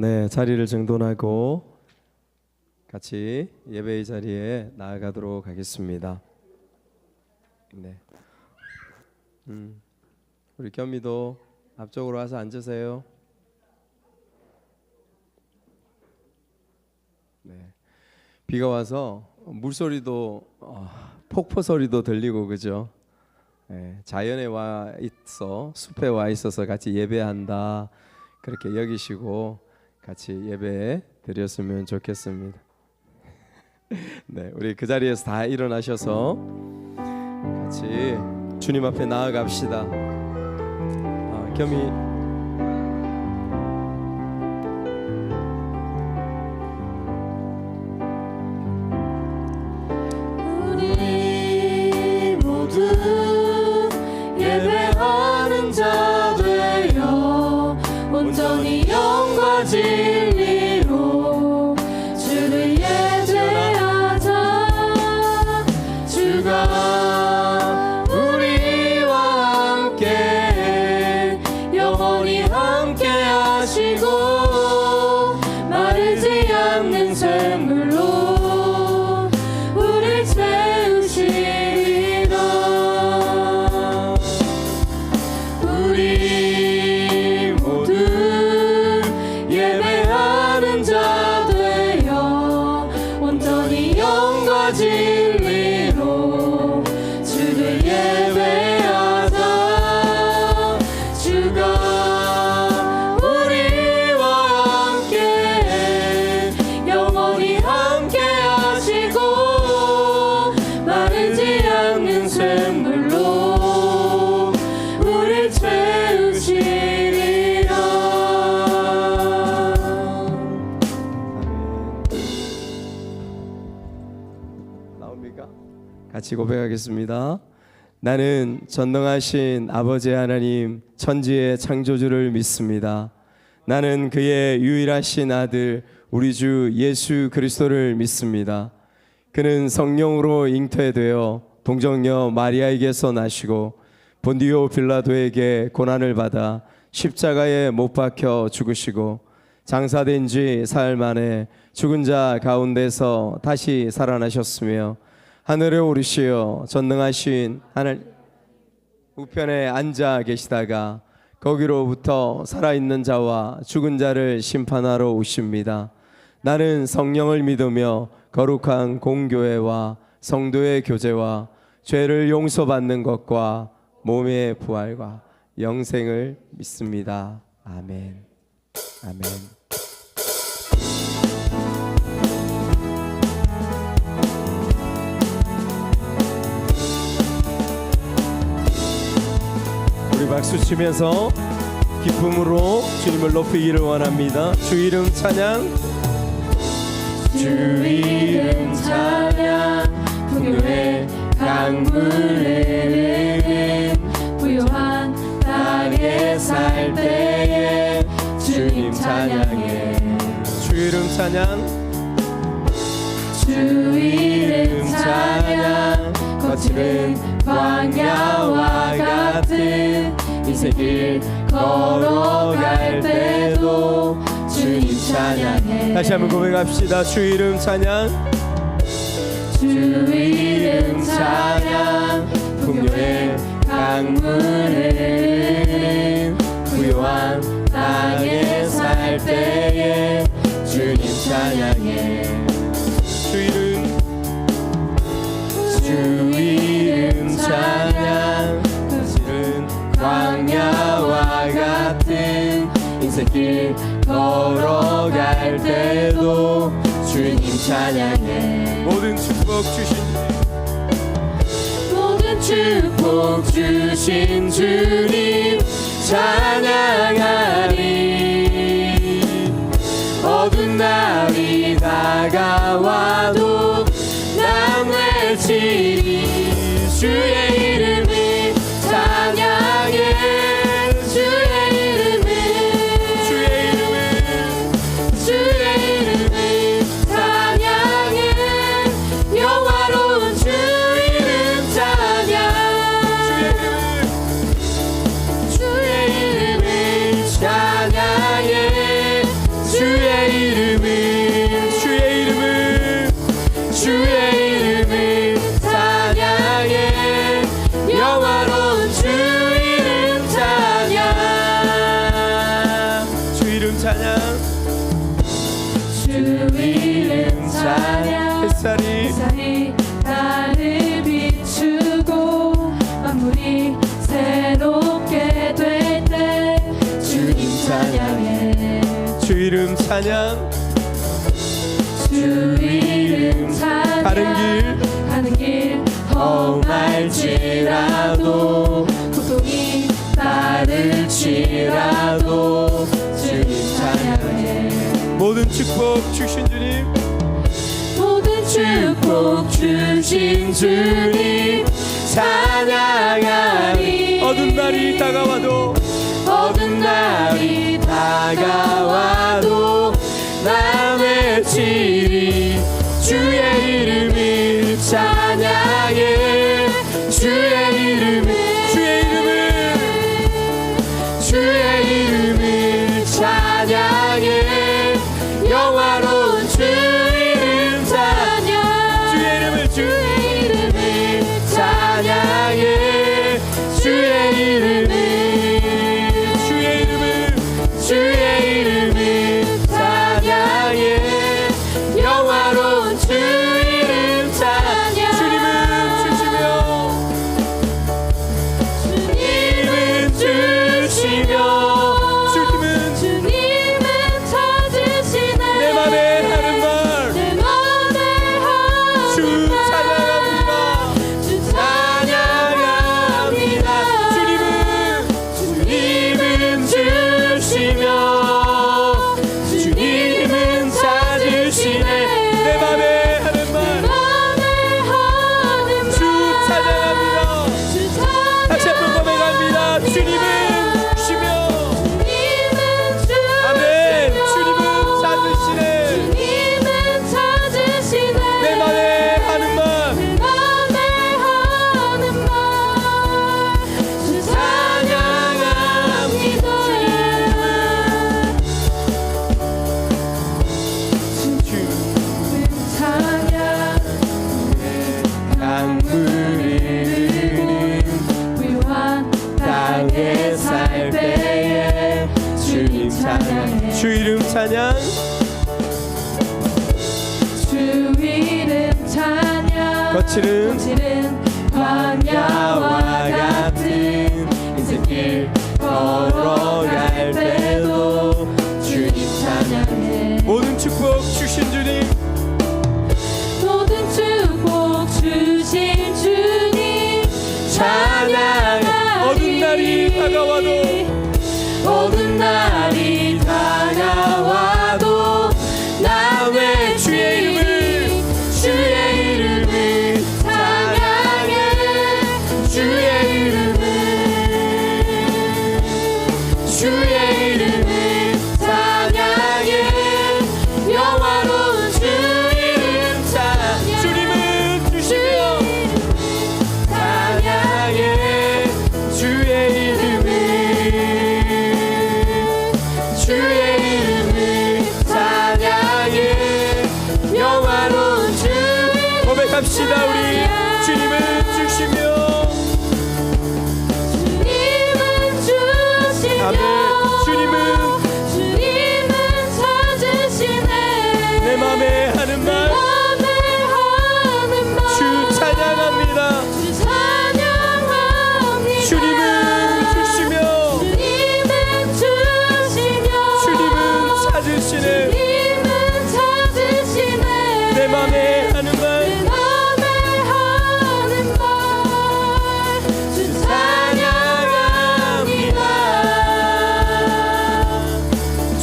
네, 자리를 정돈하고 같이 예배의 자리에 나아가도록 하겠습니다. 네, 우리 겸이도 앞쪽으로 와서 앉으세요. 네, 비가 와서 물소리도 폭포 소리도 들리고 그죠? 네, 자연에 와 있어 숲에 와 있어서 같이 예배한다 그렇게 여기시고 같이 예배 드렸으면 좋겠습니다. 네, 우리 그 자리에서 다 일어나셔서 같이 주님 앞에 나아갑시다. 겸이 우리 모두 예배하는 자 되어 온전히 영과 진리로 주를 예배하자. 주가 우리와 함께 영원히 함께 하시고 마르지 않는 샘물로 우릴 채우시리라. 우리 모두 예배하는 자 되어 온전히 영과 진리로 주를 예배하자. 주가 우리와 함께 영원히 함께 하시고 마르지 않는 샘물로 우릴 채우시리라. 나옵니까? 같이 고백하겠습니다. 나는 전능하신 아버지 하나님 천지의 창조주를 믿습니다. 나는 그의 유일하신 아들 우리 주 예수 그리스도를 믿습니다. 그는 성령으로 잉태되어 동정녀 마리아에게서 나시고 본디오 빌라도에게 고난을 받아 십자가에 못 박혀 죽으시고 장사된 지 사흘 만에 죽은 자 가운데서 다시 살아나셨으며 하늘에 오르시어 전능하신 하늘 우편에 앉아 계시다가 거기로부터 살아있는 자와 죽은 자를 심판하러 오십니다. 나는 성령을 믿으며 거룩한 공교회와 성도의 교제와 죄를 용서받는 것과 몸의 부활과 영생을 믿습니다. 아멘. 아멘. 우리 박수 치면서 기쁨으로 주님을 높이기를 원합니다. 주 이름 찬양. 주 이름 찬양. 풍요의 강물에 부요한 땅에 살 때에 주님 찬양해. 주 이름 찬양. 주 이름 찬양. 거칠은 광야와 같은 인생길 걸어갈 때도 주님 찬양해. 다시 한번 고백합시다. 주 이름 찬양. 주 이름 찬양. 풍요의 강물에 부요한 땅에 살 때에 주님 찬양해. 주 이름. 주 이름 찬양. 거칠은 광야와 같은 인생길 걸어갈 때도 주님 찬양해. 모든 축복 주신 모든 축복 주신 주님 찬양하리. 어두운 날이 다가와도 난 외치리. 주의 이름을 찬양해. 주의 이름을 찬양해. 영화로운 주 이름 찬양. 주의 이름을 찬양해. 주 이름 찬양 햇살이 나를 비추고 만물이 새롭게 될 때 주님 찬양해 주 이름 찬양 주 이름 찬양 가는 길 험할지라도 고통이 나를 치라도 주님 찬양해 모든 축복 주신 주님 모든 축복 주신 주님 찬양하리 어두운 날이 다가와도 나 외치리 주의 이름을 찬양해 주의 이름을 찬양해 영화로운 주 이름 찬양 주의 이름을 찬양해 주의 이름을 찬양해 영화로운 주 이름 찬양 주님은 주시며 주님은 찾으시네 내 맘에 하는 말 주 찬양합니다 주님은 주시며 주님은 찾으시네 내 맘에 하는 말 주 찬양합니다 다시 한번 고백합니다 주님은 주시며 아멘 주님은 찾으시네 내 맘에 하는 말 주 찬양합니다 강물이 위한 땅에 살 때에 주님 찬양해 주 이름 찬양 주 이름 찬양 거칠은 광야와 같은 인생길 걸어갈 때도 주님 찬양해 모든 축복 주신 주님 모든 축복 주신 주님 찬양하리 어두운 날이 다가와도 나 왜 주의 이름을 찬양해 주의 이름을 찬양해 영화로운 주 이름 찬양 주님은 주시며 찬양해 주의 이름을 찬양해 영화로운 주 고백합시다 우리 주님은 주시며 아멘 주님은 찾으시네 내 맘에 하는 말 주 찬양합니다 주님은 주시며 주님은 찾으시네 내 맘에 하는 말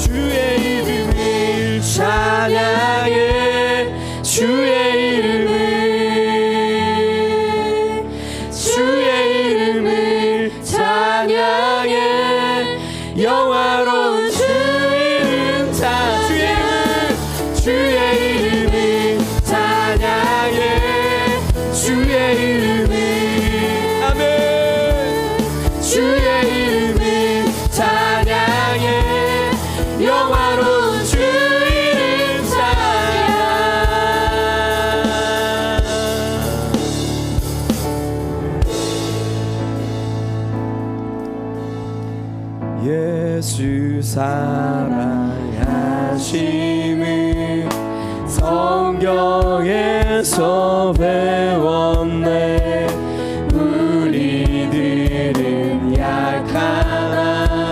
주의 이름을 찬양해 주의 이름을 찬양해 영화로운 주 이름 주의 이름을 찬양해 주의 이름을 아멘 주의 이름을 찬양해 영화로운 주 이름 찬양 예수 사랑하심을 성경에서 배웠네. 우리들은 약하나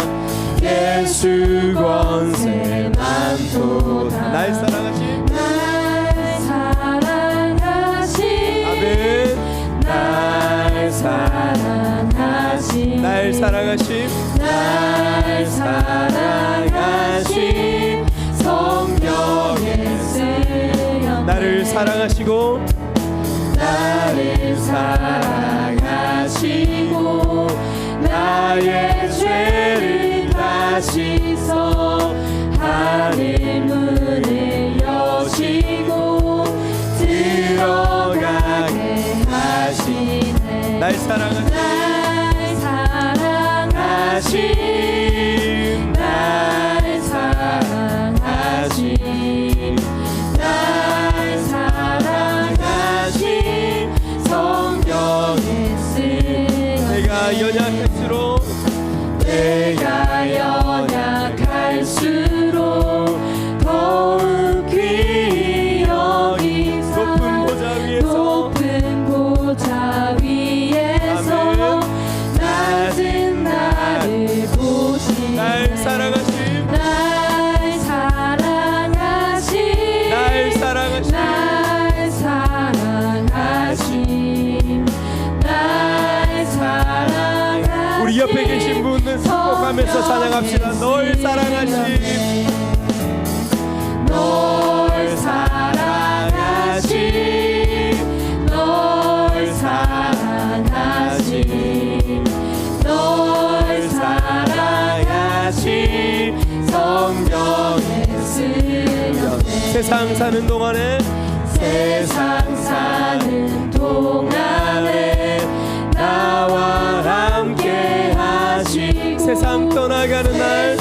예수 권세 많도다. 날 사랑하신 아멘. 날 사랑하신 날 사랑하신 날 사랑하신 성경에 쓰여 나를 사랑하시고 나를 사랑하시고 나의 죄를 다시서 하늘문을 여시고 들어가게 하시네. 날 사랑하신 날 사랑하신 날 사랑하신 성경에 쓰여 내가 연약할수록 더욱 귀히 여기사 높은 보좌 위에서 낮은 나를 보시네. 날 사랑하신 날 사랑하신 날 사랑하신 날 사랑하신 날 사랑하신 우리 옆에 계신 분은 축복하면서 찬양합시다. 널 사랑하신 널 사랑하신 널 사랑하신 널 사랑하신 성경에 쓰여 세상 사는 동안에 나와 함께 하시고 세상 떠나가는 날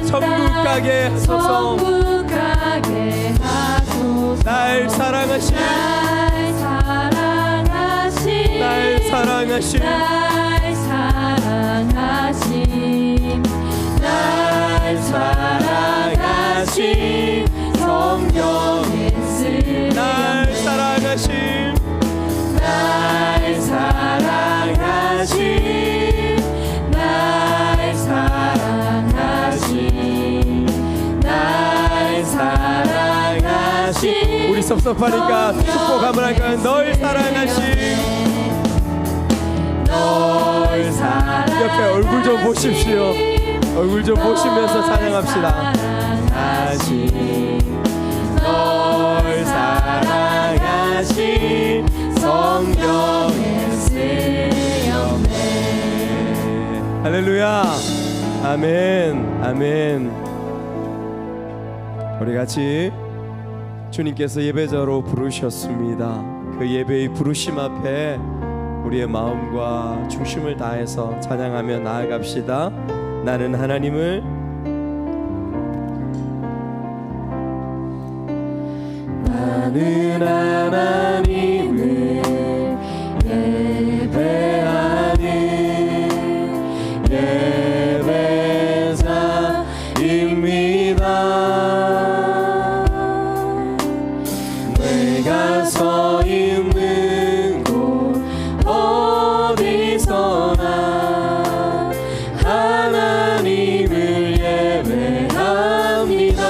천국 가게 하소서. 날 사랑하신 날 사랑하신 날 사랑하신 성경에 쓰여 날 사랑하신 날 사랑하신 날 사랑하신 날 사랑하신 우리 섭섭하니까 축복함을 할까요? 널 사랑하신 널 사랑하신 옆에 얼굴 좀 보십시오. 얼굴 좀 보시면서 찬양합시다. 널 사랑하신 성경에 쓰였네. 할렐루야. 아멘. 아멘. 우리 같이 주님께서 예배자로 부르셨습니다. 그 예배의 부르심 앞에 우리의 마음과 중심을 다해서 찬양하며 나아갑시다. 나는 하나님을 예배하는 예배자입니다. 내가 서 있는 곳 어디서나 하나님을 예배합니다.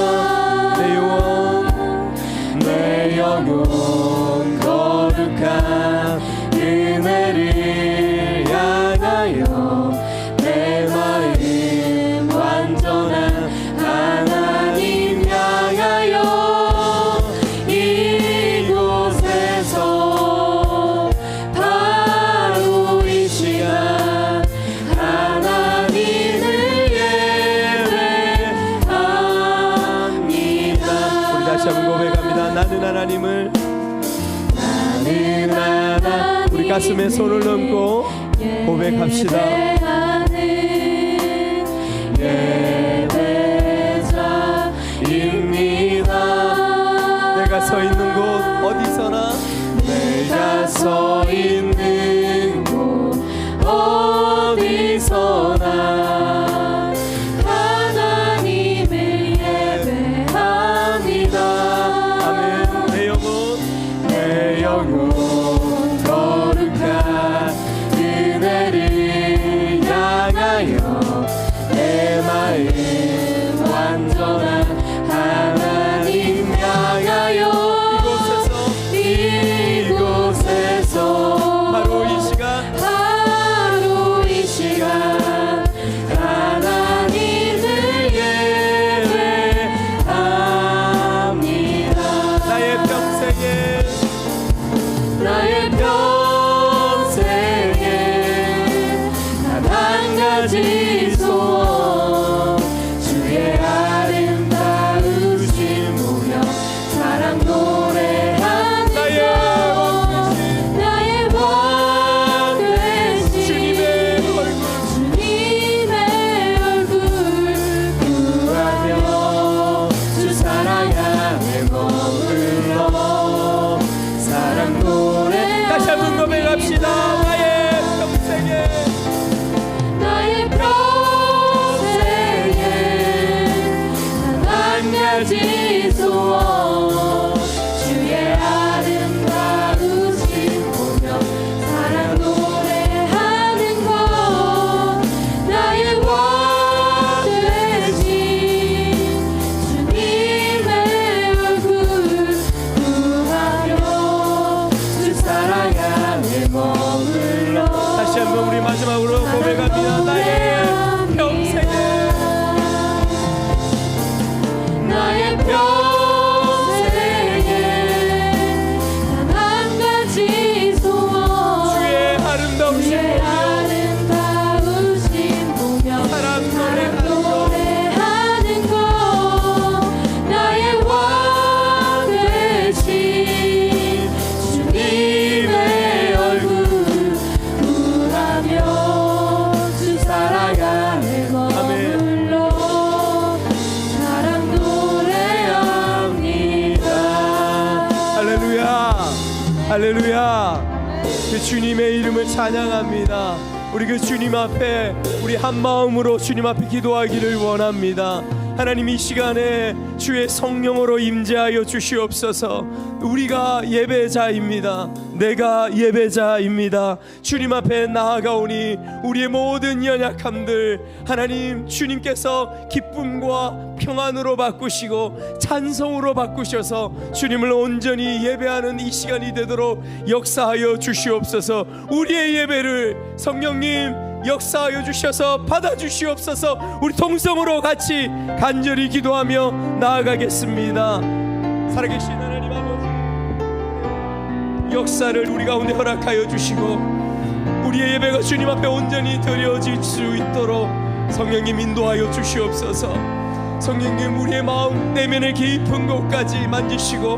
내 영혼 거룩한 은혜를 향하여 내 마음 완전한 하나님 향하여 이곳에서 바로 이 시간 하나님을 예배합니다. 우리 다시 한번 고백합니다. 나는 하나님을 우리 가슴에 손을 얹고 고백합시다. 예배자입니다. 내가 서 있는 곳 어디서나 내가 서 있는 곳 어디서나 하나님을 예배합니다. 기도합니다. 나의 평생에 나의 평생에 단 한 가지 소원 주의 아름다우신 보며 사랑 노래하는 것 나의 왕 되신 주님의 얼굴 구하며 주 사랑 안에 머물러 다시 한번 우리 마지막으로 고백합니다. 나의 평생에 나의 평생에 단 한 가지 소원 주의 아름다우신 주의 아름다우신 보며 사랑 사랑 노래하는 노래하는 것 나의 왕 되신 주님의 얼굴 구하며 주 사랑 안에 머물러 사랑 노래합니다. 할렐루야 할렐루야. 그 주님의 이름을 찬양합니다. 우리 그 주님 앞에 우리 한 마음으로 주님 앞에 기도하기를 원합니다. 하나님 이 시간에 주의 성령으로 임재하여 주시옵소서. 우리가 예배자입니다. 내가 예배자입니다. 주님 앞에 나아가오니 우리의 모든 연약함들 하나님 주님께서 기쁨과 평안으로 바꾸시고 찬송으로 바꾸셔서 주님을 온전히 예배하는 이 시간이 되도록 역사하여 주시옵소서. 우리의 예배를 성령님 역사하여 주셔서 받아주시옵소서. 우리 동성으로 같이 간절히 기도하며 나아가겠습니다. 살아계신 하나님 아버지, 역사를 우리 가운데 허락하여 주시고 우리의 예배가 주님 앞에 온전히 드려질 수 있도록 성령님 인도하여 주시옵소서. 성령님 우리의 마음 내면의 깊은 곳까지 만지시고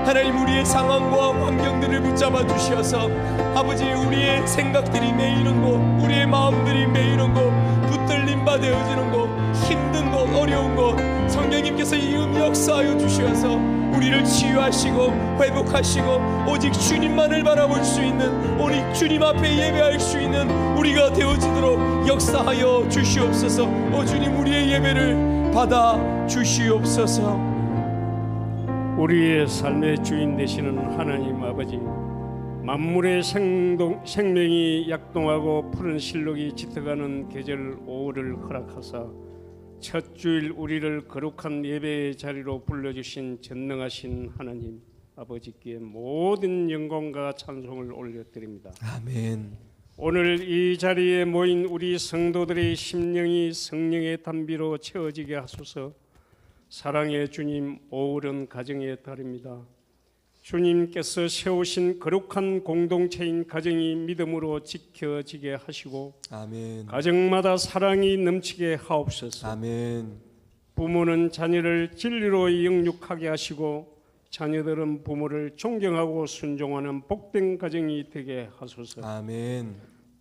하나님 우리의 상황과 환경들을 붙잡아 주셔서 아버지 우리의 생각들이 메이는 곳, 우리의 마음들이 메이는 곳, 붙들림 바 되어지는 곳, 힘든 곳, 어려운 곳 성령님께서 이음 역사하여 주셔서 우리를 치유하시고 회복하시고 오직 주님만을 바라볼 수 있는, 오직 주님 앞에 예배할 수 있는 우리가 되어지도록 역사하여 주시옵소서. 오 주님 우리의 예배를 받아 주시옵소서. 우리의 삶의 주인 되시는 하나님 아버지, 만물의 생명이 약동하고 푸른 실록이 짙어가는 계절 5월을 허락하사 첫 주일 우리를 거룩한 예배의 자리로 불러주신 전능하신 하나님 아버지께 모든 영광과 찬송을 올려드립니다. 아멘. 오늘 이 자리에 모인 우리 성도들의 심령이 성령의 담비로 채워지게 하소서. 사랑의 주님, 5월은 가정의 달입니다. 주님께서 세우신 거룩한 공동체인 가정이 믿음으로 지켜지게 하시고 아멘. 가정마다 사랑이 넘치게 하옵소서. 아멘. 부모는 자녀를 진리로 영육하게 하시고 자녀들은 부모를 존경하고 순종하는 복된 가정이 되게 하소서. 아멘.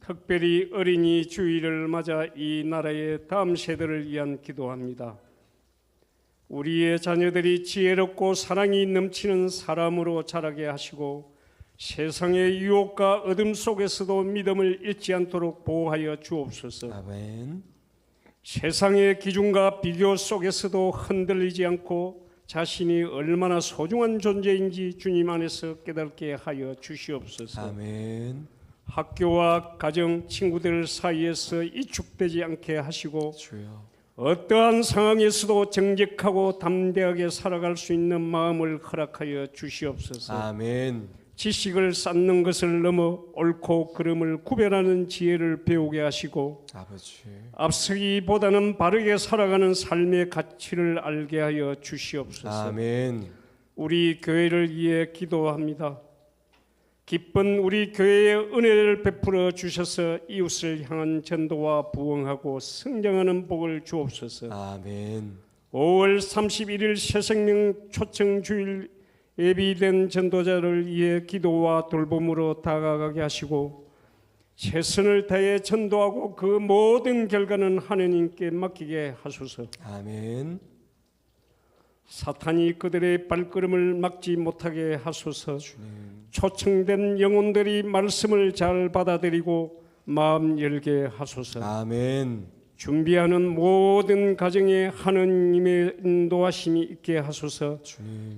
특별히 어린이 주일을 맞아 이 나라의 다음 세대를 위한 기도합니다. 우리의 자녀들이 지혜롭고 사랑이 넘치는 사람으로 자라게 하시고 세상의 유혹과 어둠 속에서도 믿음을 잃지 않도록 보호하여 주옵소서. 아멘. 세상의 기준과 비교 속에서도 흔들리지 않고 자신이 얼마나 소중한 존재인지 주님 안에서 깨닫게 하여 주시옵소서. 아멘. 학교와 가정, 친구들 사이에서 이축되지 않게 하시고 주여. 어떠한 상황에서도 정직하고 담대하게 살아갈 수 있는 마음을 허락하여 주시옵소서. 아멘. 지식을 쌓는 것을 넘어 옳고 그름을 구별하는 지혜를 배우게 하시고 아버지. 앞서기보다는 바르게 살아가는 삶의 가치를 알게 하여 주시옵소서. 아멘. 우리 교회를 위해 기도합니다. 기쁜 우리 교회의 은혜를 베풀어 주셔서 이웃을 향한 전도와 부흥하고 성장하는 복을 주옵소서. 아멘. 5월 31일 새생명 초청 주일 예비된 전도자를 위해 기도와 돌봄으로 다가가게 하시고 최선을 다해 전도하고 그 모든 결과는 하느님께 맡기게 하소서. 아멘. 사탄이 그들의 발걸음을 막지 못하게 하소서. 주님. 초청된 영혼들이 말씀을 잘 받아들이고 마음 열게 하소서. 아멘. 준비하는 모든 가정에 하느님의 인도하심이 있게 하소서.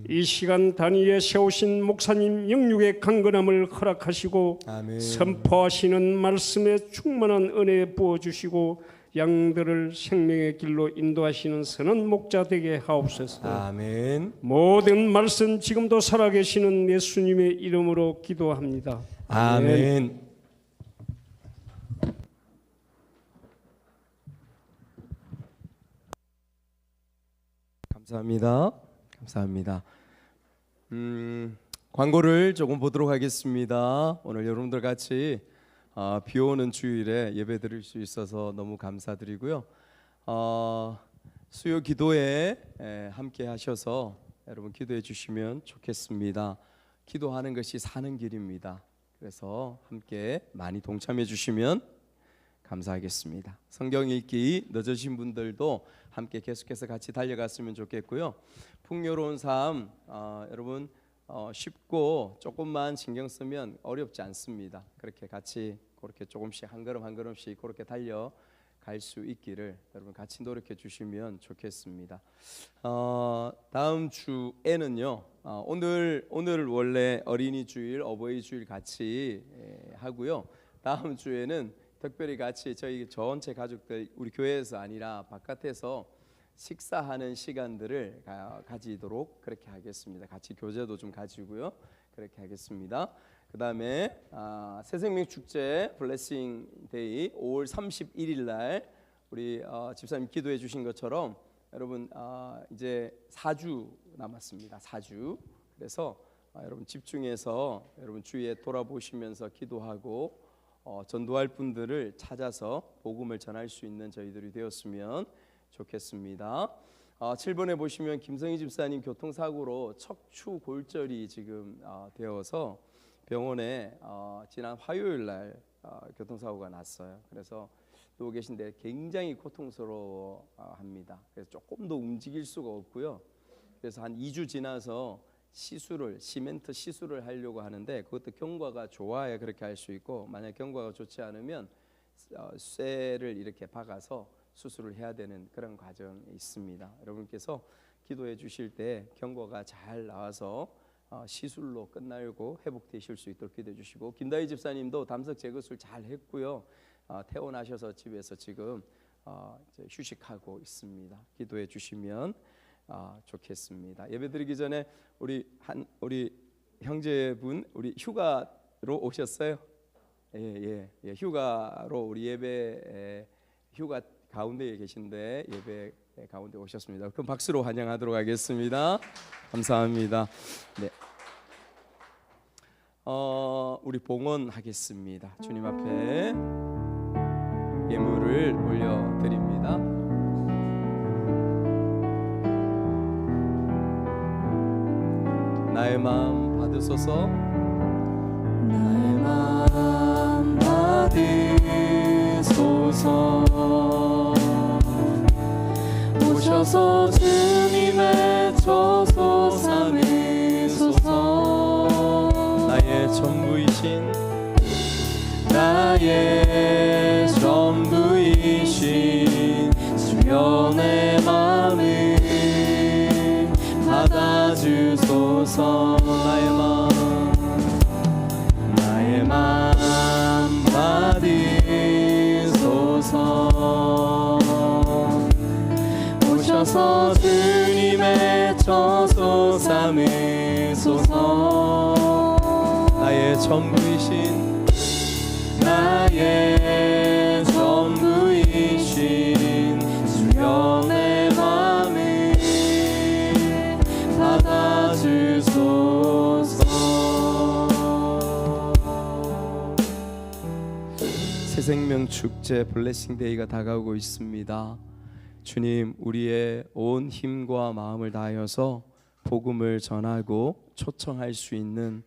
이 시간 단위에 세우신 목사님 영육의 강건함을 허락하시고 아멘. 선포하시는 말씀에 충만한 은혜 부어주시고 양들을 생명의 길로 인도하시는 선한 목자 되게 하옵소서. 아멘. 모든 말씀 지금도 살아계시는 예수님의 이름으로 기도합니다. 아멘. 감사합니다. 감사합니다. 광고를 조금 보도록 하겠습니다. 오늘 여러분들 같이 비 오는 주일에 예배 드릴 수 있어서 너무 감사드리고요. 수요 기도에 함께 하셔서 여러분 기도해 주시면 좋겠습니다. 기도하는 것이 사는 길입니다. 그래서 함께 많이 동참해 주시면 감사하겠습니다. 성경 읽기 늦으신 분들도 함께 계속해서 같이 달려갔으면 좋겠고요. 풍요로운 삶 여러분 쉽고 조금만 신경 쓰면 어렵지 않습니다. 그렇게 같이 그렇게 조금씩 한 걸음 한 걸음씩 그렇게 달려갈 수 있기를 여러분 같이 노력해 주시면 좋겠습니다. 다음 주에는요. 오늘 원래 어린이 주일, 어버이 주일 같이 하고요. 다음 주에는 특별히 같이 저희 전체 가족들 우리 교회에서 아니라 바깥에서 식사하는 시간들을 가지도록 그렇게 하겠습니다. 같이 교제도 좀 가지고요. 그렇게 하겠습니다. 그 다음에 새생명 축제 블레싱 데이 5월 31일 날 우리 집사님 기도해 주신 것처럼 여러분 이제 4주 남았습니다. 4주. 그래서 여러분 집중해서 여러분 주위에 돌아보시면서 기도하고 전도할 분들을 찾아서 복음을 전할 수 있는 저희들이 되었으면 좋겠습니다. 7번에 보시면 김성희 집사님 교통사고로 척추 골절이 지금 되어서 병원에 지난 화요일 날 교통사고가 났어요. 그래서 누워 계신데 굉장히 고통스러워합니다. 그래서 조금 더 움직일 수가 없고요. 그래서 한 2주 지나서 시멘트 시술을 하려고 하는데 그것도 경과가 좋아야 그렇게 할 수 있고 만약 경과가 좋지 않으면 쇠를 이렇게 박아서 수술을 해야 되는 그런 과정이 있습니다. 여러분께서 기도해 주실 때 경과가 잘 나와서 시술로 끝나고 회복되실 수 있도록 기도해 주시고 김다희 집사님도 담석 제거술 잘 했고요. 퇴원하셔서 집에서 지금 이제 휴식하고 있습니다. 기도해 주시면 좋겠습니다. 예배드리기 전에 우리 형제분 우리 휴가로 오셨어요? 예. 휴가로 우리 예배 휴가 가운데에 계신데 예배 가운데 오셨습니다. 그럼 박수로 환영하도록 하겠습니다. 감사합니다. 네. 우리 봉헌하겠습니다. 주님 앞에 예물을 올려드립니다. 나의 마음 받으소서. 나의 마음 받으소서. 오셔서 주님의 처소 삼으소서. 나의 전부이신 나의 전부이신 주여 내 마음을 받아주소서. 나의 마음 받으소서. 오셔서 주님의 처소 삼으소서. 나의 전부이신 나의 전부이신 주여 내 마음을 받아주소서. 새생명 축제 블레싱 데이가 다가오고 있습니다. 주님, 우리의 온 힘과 마음을 다하여서 복음을 전하고 초청할 수 있는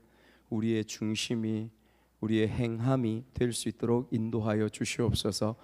우리의 중심이, 우리의 행함이 될 수 있도록 인도하여 주시옵소서.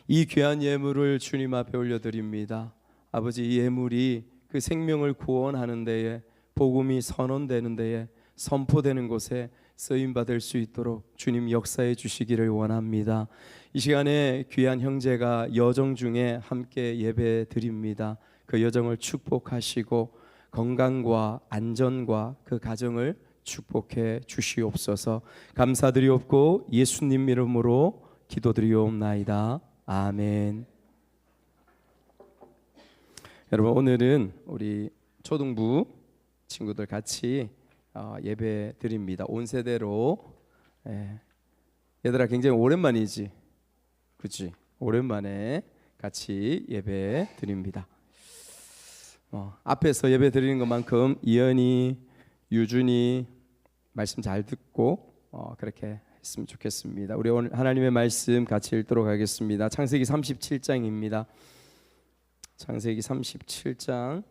이 귀한 예물을 주님 앞에 올려드립니다. 아버지, 이 예물이 그 생명을 구원하는 데에, 복음이 선언되는 데에 선포되는 곳에 쓰임 받을 수 있도록 주님 역사해 주시기를 원합니다. 이 시간에 귀한 형제가 여정 중에 함께 예배 드립니다. 그 여정을 축복하시고 건강과 안전과 그 가정을 축복해 주시옵소서. 감사드리옵고 예수님 이름으로 기도드리옵나이다. 아멘. 여러분, 오늘은 우리 초등부 친구들 같이 예배 드립니다. 온 세대로. 얘들아, 굉장히 오랜만이지, 그렇지? 오랜만에 같이 예배 드립니다. 앞에서 예배 드리는 것만큼 이현이, 유준이 말씀 잘 듣고 그렇게 했으면 좋겠습니다. 우리 오늘 하나님의 말씀 같이 읽도록 하겠습니다. 창세기 37장입니다. 창세기 37장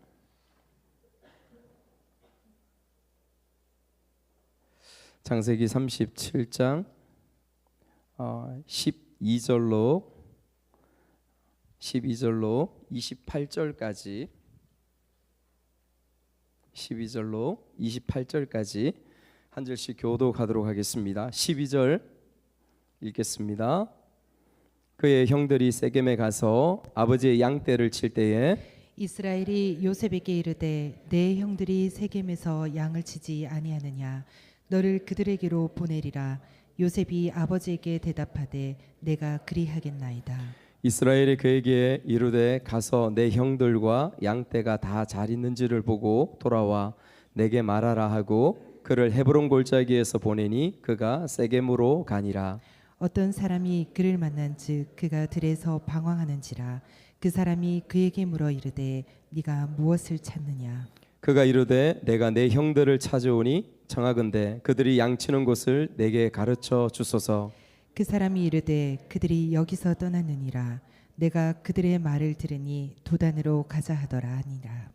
창세기 37장 12절로 28절까지 12절로 28절까지 한 절씩 교독하도록 하겠습니다. 12절 읽겠습니다. 그의 형들이 세겜에 가서 아버지의 양떼를 칠 때에 이스라엘이 요셉에게 이르되 내 형들이 세겜에서 양을 치지 아니하느냐 너를 그들에게로 보내리라. 요셉이 아버지에게 대답하되 내가 그리하겠나이다. 이스라엘이 그에게 이르되 가서 내 형들과 양떼가 다 잘 있는지를 보고 돌아와 내게 말하라 하고 그를 헤브론 골짜기에서 보내니 그가 세겜으로 가니라. 어떤 사람이 그를 만난즉 그가 들에서 방황하는지라. 그 사람이 그에게 물어 이르되 네가 무엇을 찾느냐. 그가 이르되 내가 내 형들을 찾아오니 청하건대 그들이 양치는 곳을 내게 가르쳐 주소서. 그 사람이 이르되 그들이 여기서 떠났느니라. 내가 그들의 말을 들으니 도단으로 가자 하더라 하니라.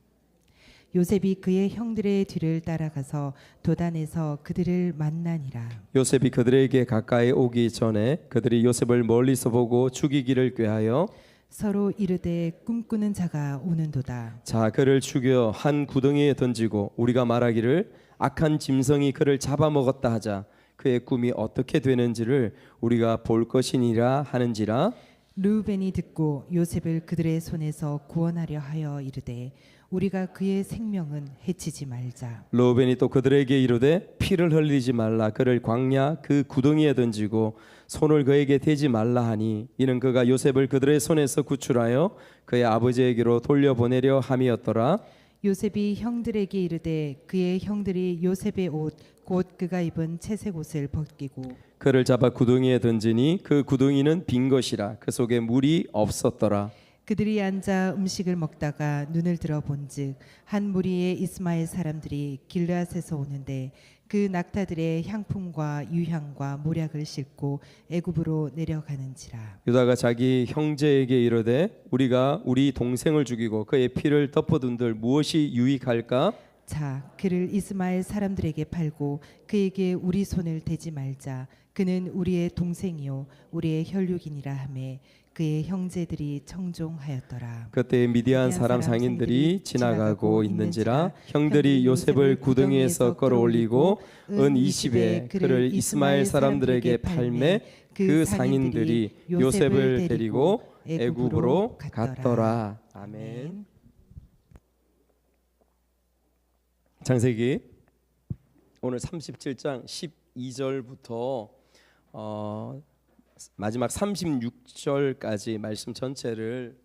요셉이 그의 형들의 뒤를 따라가서 도단에서 그들을 만나니라. 요셉이 그들에게 가까이 오기 전에 그들이 요셉을 멀리서 보고 죽이기를 꾀하여 서로 이르되 꿈꾸는 자가 오는도다. 자 그를 죽여 한 구덩이에 던지고 우리가 말하기를 악한 짐승이 그를 잡아먹었다 하자. 그의 꿈이 어떻게 되는지를 우리가 볼 것이니라 하는지라. 르우벤이 듣고 요셉을 그들의 손에서 구원하려 하여 이르되 우리가 그의 생명은 해치지 말자. 르우벤이 또 그들에게 이르되 피를 흘리지 말라. 그를 광야 그 구덩이에 던지고 손을 그에게 대지 말라 하니 이는 그가 요셉을 그들의 손에서 구출하여 그의 아버지에게로 돌려보내려 함이었더라. 요셉이 형들에게 이르되 그의 형들이 요셉의 옷 곧 그가 입은 채색 옷을 벗기고 그를 잡아 구덩이에 던지니 그 구덩이는 빈 것이라. 그 속에 물이 없었더라. 그들이 앉아 음식을 먹다가 눈을 들어 본즉 한 무리의 이스마엘 사람들이 길르앗에서 오는데 그 낙타들의 향품과 유향과 모략을 싣고 애굽으로 내려가는지라. 유다가 자기 형제에게 이르되 우리가 우리 동생을 죽이고 그의 피를 덮어둔들 무엇이 유익할까? 자, 그를 이스마엘 사람들에게 팔고 그에게 우리 손을 대지 말자. 그는 우리의 동생이요 우리의 혈육이니라 하매 그의 형제들이 청종하였더라. 그때 미디안 사람 상인들이 지나가고 있는지라 형들이 요셉을 구덩이에서 끌어올리고 은 20에 그를 이스마엘 사람들에게 팔매 그 상인들이 요셉을 데리고 애굽으로 갔더라. 아멘. 창세기 오늘 37장 12절부터 마지막 36절까지 말씀 전체를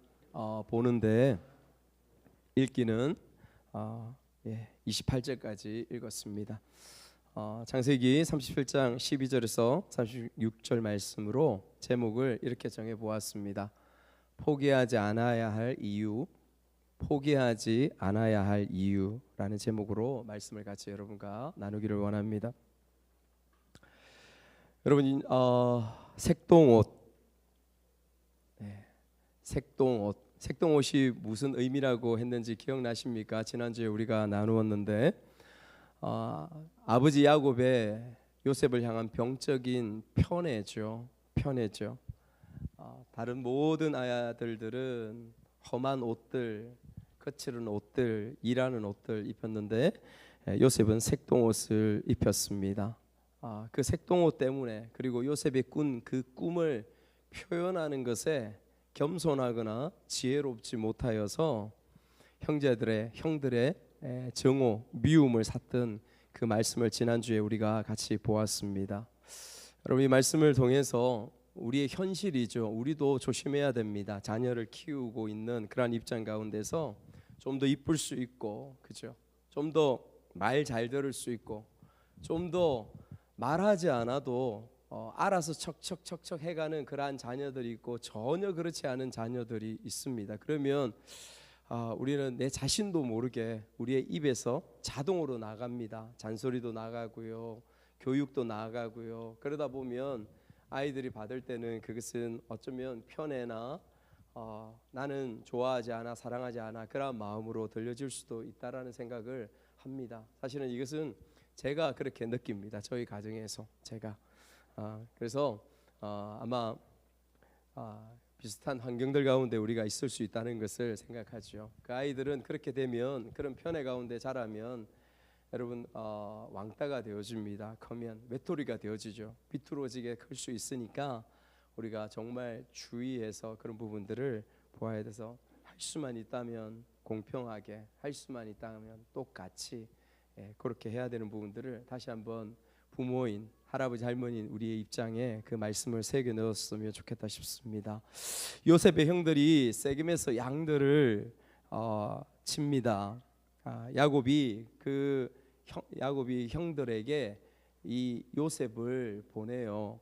보는데 읽기는 28절까지 읽었습니다. 창세기 37장 12절에서 36절 말씀으로 제목을 이렇게 정해 보았습니다. 포기하지 않아야 할 이유, 포기하지 않아야 할 이유라는 제목으로 말씀을 같이 여러분과 나누기를 원합니다. 여러분, 색동옷, 색동옷이 무슨 의미라고 했는지 기억나십니까? 지난주에 우리가 나누었는데 아버지 야곱의 요셉을 향한 병적인 편애죠. 다른 모든 아들들은 험한 옷들, 거칠은 옷들, 일하는 옷들 입혔는데 요셉은 색동옷을 입혔습니다. 그 색동옷 때문에, 그리고 요셉의 꾼 그 꿈을 표현하는 것에 겸손하거나 지혜롭지 못하여서 형들의 정오, 미움을 샀던 그 말씀을 지난주에 우리가 같이 보았습니다. 여러분, 이 말씀을 통해서 우리의 현실이죠. 우리도 조심해야 됩니다. 자녀를 키우고 있는 그러한 입장 가운데서 좀 더 이쁠 수 있고, 그죠? 좀 더 말 잘 들을 수 있고, 좀 더 말하지 않아도 알아서 척척척척 해가는 그러한 자녀들이 있고, 전혀 그렇지 않은 자녀들이 있습니다. 그러면 우리는 내 자신도 모르게 우리의 입에서 자동으로 나갑니다. 잔소리도 나가고요, 교육도 나가고요. 그러다 보면 아이들이 받을 때는 그것은 어쩌면 편애나 나는 좋아하지 않아, 사랑하지 않아, 그런 마음으로 들려질 수도 있다라는 생각을 합니다. 사실은 이것은 제가 그렇게 느낍니다. 저희 가정에서 제가 그래서 아마 비슷한 환경들 가운데 우리가 있을 수 있다는 것을 생각하죠. 그 아이들은 그렇게 되면, 그런 편애 가운데 자라면 여러분 왕따가 되어집니다. 커면 외톨이가 되어지죠. 비뚤어지게 클 수 있으니까 우리가 정말 주의해서 그런 부분들을 보아야 돼서, 할 수만 있다면 공평하게, 할 수만 있다면 똑같이 그렇게 해야 되는 부분들을 다시 한번 부모인, 할아버지, 할머니인 우리의 입장에 그 말씀을 새겨 넣었으면 좋겠다 싶습니다. 요셉의 형들이 세겜에서 양들을 칩니다. 야곱이 형들에게 이 요셉을 보내요.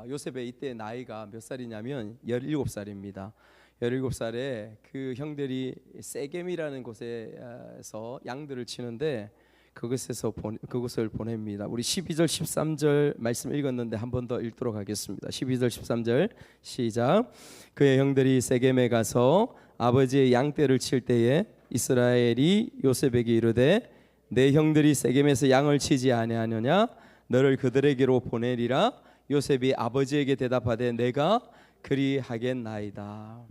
요셉의 이때 나이가 몇 살이냐면 17살입니다. 17살에 그 형들이 세겜이라는 곳에서 양들을 치는데 그곳을 보냅니다. 우리 12절 13절 말씀 읽었는데 한 번 더 읽도록 하겠습니다. 12절 13절 시작. 그의 형들이 세겜에 가서 아버지의 양떼를 칠 때에 이스라엘이 요셉에게 이르되 내 형들이 세겜에서 양을 치지 아니하느냐, 너를 그들에게로 보내리라. 요셉이 아버지에게 대답하되 내가 그리하겠나이다.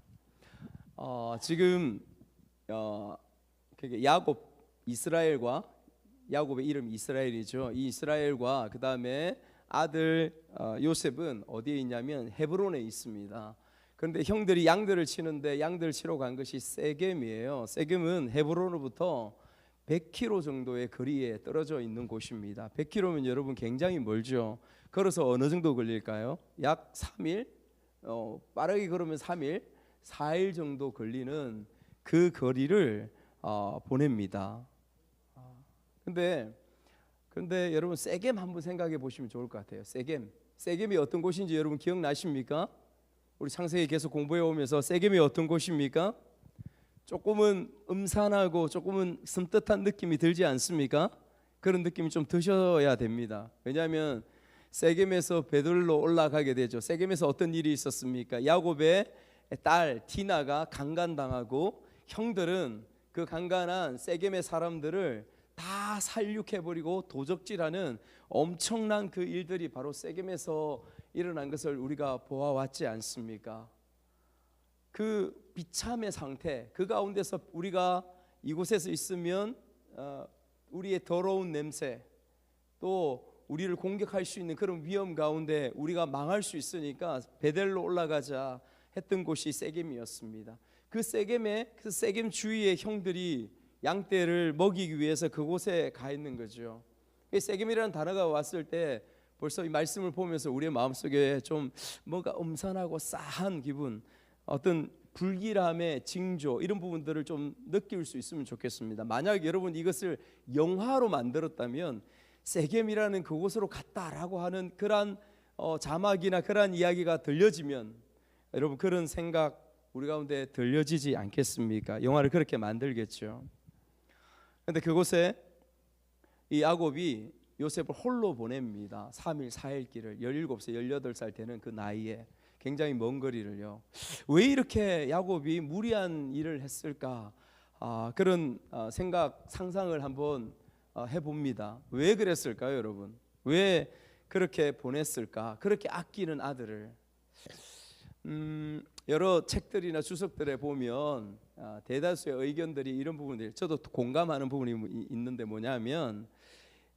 지금 이스라엘과, 야곱의 이름 이스라엘이죠. 이 이스라엘과 그 다음에 아들 요셉은 어디에 있냐면 헤브론에 있습니다. 그런데 형들이 양들을 치는데 양들을 치러 간 것이 세겜이에요. 세겜은 헤브론으로부터 100km 정도의 거리에 떨어져 있는 곳입니다. 100km면 여러분 굉장히 멀죠. 걸어서 어느 정도 걸릴까요? 약 3일, 빠르게 걸으면 3일, 4일 정도 걸리는 그 거리를 보냅니다. 근데 여러분 세겜 한번 생각해 보시면 좋을 것 같아요. 세겜이 어떤 곳인지 여러분 기억나십니까? 우리 창세기 계속 공부해 오면서 세겜이 어떤 곳입니까? 조금은 음산하고 조금은 섬뜩한 느낌이 들지 않습니까? 그런 느낌이 좀 드셔야 됩니다. 왜냐하면 세겜에서 베들로 올라가게 되죠. 세겜에서 어떤 일이 있었습니까? 야곱의 딸 디나가 강간당하고 형들은 그 강간한 세겜의 사람들을 다 살육해버리고 도적질하는 엄청난 그 일들이 바로 세겜에서 일어난 것을 우리가 보아왔지 않습니까? 그 비참의 상태, 그 가운데서 우리가 이곳에서 있으면 우리의 더러운 냄새, 또 우리를 공격할 수 있는 그런 위험 가운데 우리가 망할 수 있으니까 베델로 올라가자 했던 곳이 세겜이었습니다. 그 세겜 주위의 형들이 양떼를 먹이기 위해서 그곳에 가 있는 거죠. 세겜이라는 단어가 왔을 때 벌써 이 말씀을 보면서 우리의 마음속에 좀 뭔가 음산하고 싸한 기분, 어떤 불길함의 징조, 이런 부분들을 좀 느낄 수 있으면 좋겠습니다. 만약 여러분 이것을 영화로 만들었다면 세겜이라는 그곳으로 갔다라고 하는 그러한 자막이나 그러한 이야기가 들려지면 여러분 그런 생각 우리 가운데 들려지지 않겠습니까? 영화를 그렇게 만들겠죠. 그런데 그곳에 이 야곱이 요셉을 홀로 보냅니다. 3일 4일 길을 17살 18살 되는 그 나이에 굉장히 먼 거리를요. 왜 이렇게 야곱이 무리한 일을 했을까? 그런 상상을 한번 해봅니다. 왜 그랬을까요, 여러분? 왜 그렇게 보냈을까? 그렇게 아끼는 아들을. 여러 책들이나 주석들에 보면 대다수의 의견들이 이런 부분들, 저도 공감하는 부분이 있는데 뭐냐면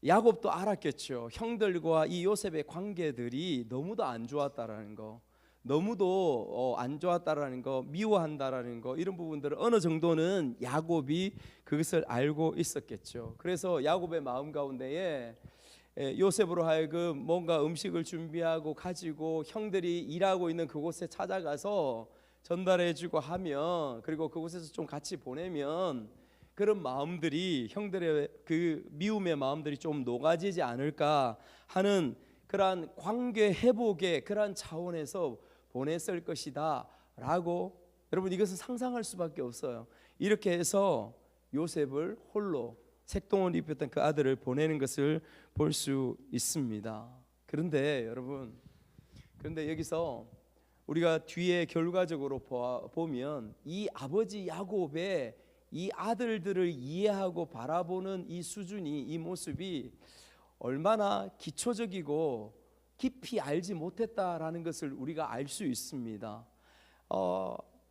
야곱도 알았겠죠. 형들과 이 요셉의 관계들이 너무도 안 좋았다라는 거, 너무도 안 좋았다라는 거, 미워한다라는 거, 이런 부분들을 어느 정도는 야곱이 그것을 알고 있었겠죠. 그래서 야곱의 마음 가운데에 요셉으로 하여금 뭔가 음식을 준비하고 가지고 형들이 일하고 있는 그곳에 찾아가서 전달해주고 하면, 그리고 그곳에서 좀 같이 보내면 그런 마음들이, 형들의 그 미움의 마음들이 좀 녹아지지 않을까 하는 그러한 관계 회복의 그러한 차원에서 보냈을 것이다 라고, 여러분 이것은 상상할 수밖에 없어요. 이렇게 해서 요셉을 홀로 색동을 입혔던 그 아들을 보내는 것을 볼 수 있습니다. 그런데 여러분, 그런데 여기서 우리가 뒤에 결과적으로 보면 이 아버지 야곱의 이 아들들을 이해하고 바라보는 이 수준이, 이 모습이 얼마나 기초적이고 깊이 알지 못했다라는 것을 우리가 알 수 있습니다.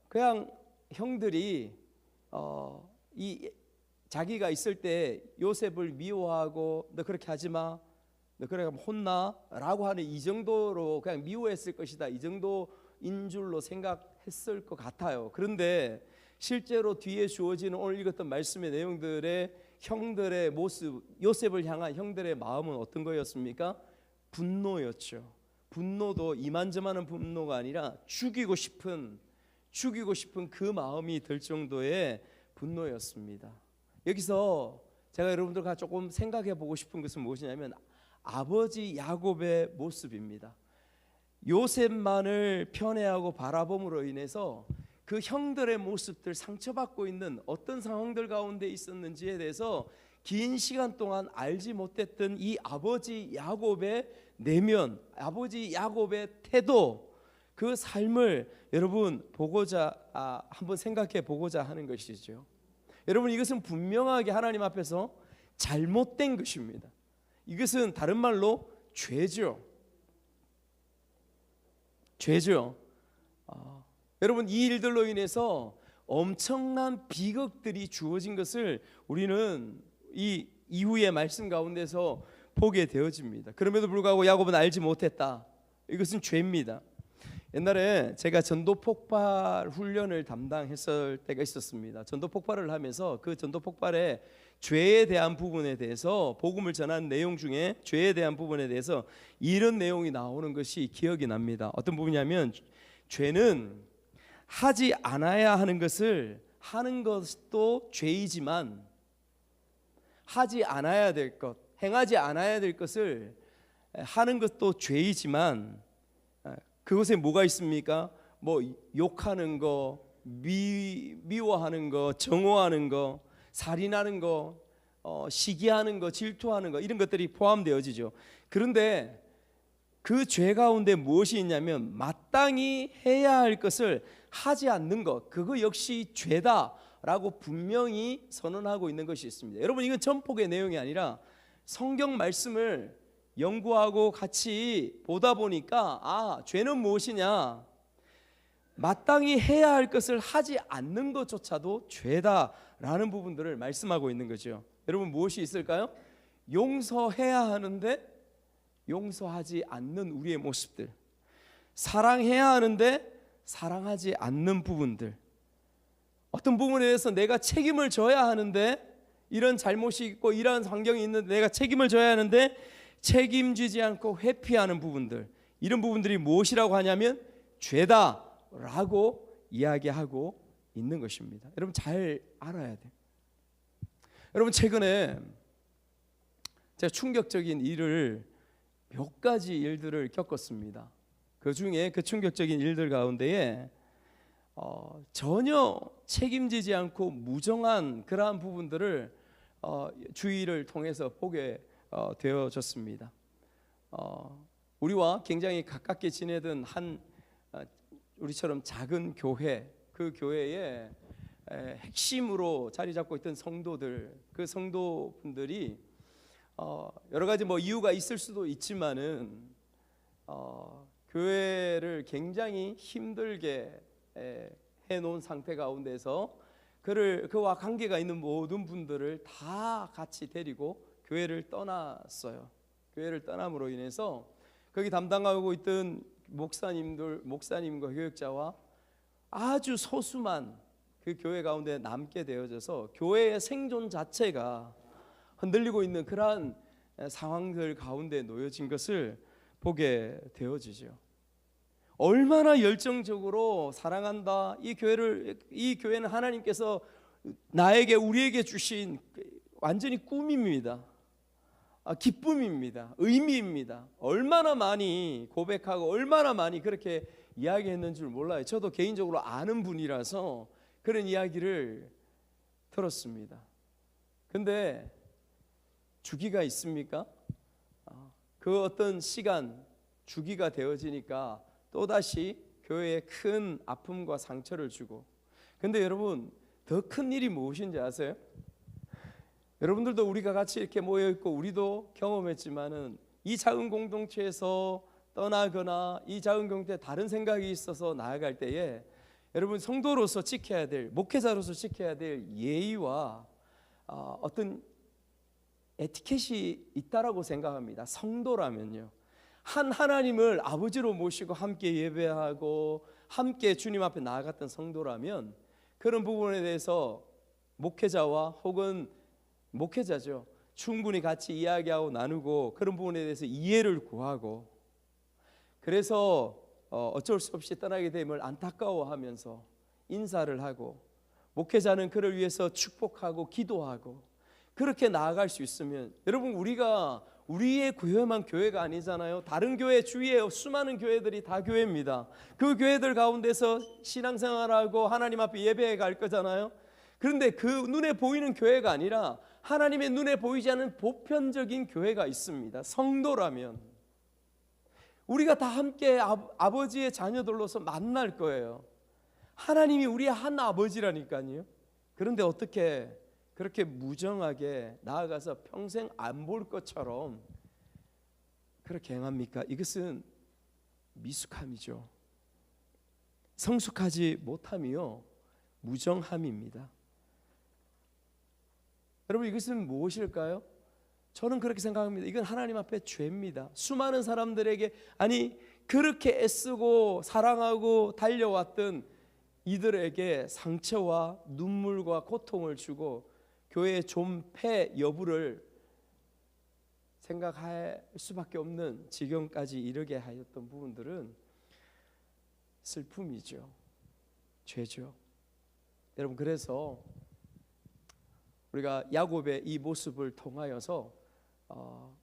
그냥 형들이 이 자기가 있을 때 요셉을 미워하고 너 그렇게 하지 마, 너 그래 하면 혼나라고 하는 이 정도로 그냥 미워했을 것이다, 이 정도인 줄로 생각했을 것 같아요. 그런데 실제로 뒤에 주어지는 오늘 읽었던 말씀의 내용들의 형들의 모습, 요셉을 향한 형들의 마음은 어떤 거였습니까? 분노였죠. 분노도 이만저만한 분노가 아니라 죽이고 싶은 그 마음이 들 정도의 분노였습니다. 여기서 제가 여러분들과 조금 생각해 보고 싶은 것은 무엇이냐면 아버지 야곱의 모습입니다. 요셉만을 편애하고 바라봄으로 인해서 그 형들의 모습들, 상처받고 있는 어떤 상황들 가운데 있었는지에 대해서 긴 시간 동안 알지 못했던 이 아버지 야곱의 내면, 아버지 야곱의 태도, 그 삶을 여러분 보고자 한번 생각해 보고자 하는 것이죠. 여러분 이것은 분명하게 하나님 앞에서 잘못된 것입니다. 이것은 다른 말로 죄죠. 여러분 이 일들로 인해서 엄청난 비극들이 주어진 것을 우리는 이 이후의 말씀 가운데서 보게 되어집니다. 그럼에도 불구하고 야곱은 알지 못했다. 이것은 죄입니다. 옛날에 제가 전도 폭발 훈련을 담당했을 때가 있었습니다. 전도 폭발을 하면서 그 전도 폭발의 죄에 대한 부분에 대해서, 복음을 전한 내용 중에 죄에 대한 부분에 대해서 이런 내용이 나오는 것이 기억이 납니다. 어떤 부분이냐면 죄는 하지 않아야 하는 것을 하는 것도 죄이지만 하지 않아야 될 것, 행하지 않아야 될 것을 하는 것도 죄이지만 그것에 뭐가 있습니까? 뭐 욕하는 거, 미워하는 거, 정오하는 거, 살인하는 거, 시기하는 거, 질투하는 거, 이런 것들이 포함되어지죠. 그런데 그 죄 가운데 무엇이 있냐면 마땅히 해야 할 것을 하지 않는 것, 그거 역시 죄다라고 분명히 선언하고 있는 것이 있습니다. 여러분 이건 전폭의 내용이 아니라 성경 말씀을 연구하고 같이 보다 보니까 죄는 무엇이냐, 마땅히 해야 할 것을 하지 않는 것조차도 죄다라는 부분들을 말씀하고 있는 거죠. 여러분 무엇이 있을까요? 용서해야 하는데 용서하지 않는 우리의 모습들, 사랑해야 하는데 사랑하지 않는 부분들, 어떤 부분에 대해서 내가 책임을 져야 하는데 이런 잘못이 있고 이러한 환경이 있는데 내가 책임을 져야 하는데 책임지지 않고 회피하는 부분들, 이런 부분들이 무엇이라고 하냐면 죄다라고 이야기하고 있는 것입니다. 여러분 잘 알아야 돼요. 여러분 최근에 제가 충격적인 일을 몇 가지 일들을 겪었습니다. 그 중에 그 충격적인 일들 가운데에 전혀 책임지지 않고 무정한 그러한 부분들을 주의를 통해서 보게 되어졌습니다. 우리와 굉장히 가깝게 지내던 한 우리처럼 작은 교회, 그 교회에 핵심으로 자리 잡고 있던 성도들, 그 성도분들이 여러 가지 뭐 이유가 있을 수도 있지만은 교회를 굉장히 힘들게 해놓은 상태 가운데서 그와 관계가 있는 모든 분들을 다 같이 데리고 교회를 떠났어요. 교회를 떠남으로 인해서 거기 담당하고 있던 목사님과 교역자와 아주 소수만 그 교회 가운데 남게 되어져서 교회의 생존 자체가 흔들리고 있는 그러한 상황들 가운데 놓여진 것을 보게 되어지죠. 얼마나 열정적으로 사랑한다. 이 교회는 하나님께서 우리에게 주신 완전히 꿈입니다. 기쁨입니다. 의미입니다. 얼마나 많이 고백하고 얼마나 많이 그렇게 이야기했는 줄 몰라요. 저도 개인적으로 아는 분이라서 그런 이야기를 들었습니다. 근데 주기가 있습니까? 그 어떤 시간 주기가 되어지니까 또다시 교회에 큰 아픔과 상처를 주고, 근데 여러분 더 큰 일이 무엇인지 아세요? 여러분들도 우리가 같이 이렇게 모여있고 우리도 경험했지만은 이 작은 공동체에서 떠나거나 이 작은 공동체에 다른 생각이 있어서 나아갈 때에 여러분 성도로서 지켜야 될, 목회자로서 지켜야 될 예의와 어떤 에티켓이 있다라고 생각합니다. 성도라면요, 하나님을 아버지로 모시고 함께 예배하고 함께 주님 앞에 나아갔던 성도라면 그런 부분에 대해서 목회자와 혹은 목회자죠, 충분히 같이 이야기하고 나누고 그런 부분에 대해서 이해를 구하고, 그래서 어쩔 수 없이 떠나게 됨을 안타까워하면서 인사를 하고, 목회자는 그를 위해서 축복하고 기도하고 그렇게 나아갈 수 있으면, 여러분 우리가 우리의 교회만 교회가 아니잖아요. 다른 교회 주위에 수많은 교회들이 다 교회입니다. 그 교회들 가운데서 신앙생활하고 하나님 앞에 예배해 갈 거잖아요. 그런데 그 눈에 보이는 교회가 아니라 하나님의 눈에 보이지 않는 보편적인 교회가 있습니다. 성도라면 우리가 다 함께 아버지의 자녀들로서 만날 거예요. 하나님이 우리의 한 아버지라니까요. 그런데 어떻게 그렇게 무정하게 나아가서 평생 안 볼 것처럼 그렇게 행합니까? 이것은 미숙함이죠. 성숙하지 못함이요, 무정함입니다. 여러분 이것은 무엇일까요? 저는 그렇게 생각합니다. 이건 하나님 앞에 죄입니다. 수많은 사람들에게, 아니 그렇게 애쓰고 사랑하고 달려왔던 이들에게 상처와 눈물과 고통을 주고 교회의 존폐 여부를 생각할 수밖에 없는 지경까지 이르게 하였던 부분들은 슬픔이죠. 죄죠. 여러분 그래서 우리가 야곱의 이 모습을 통하여서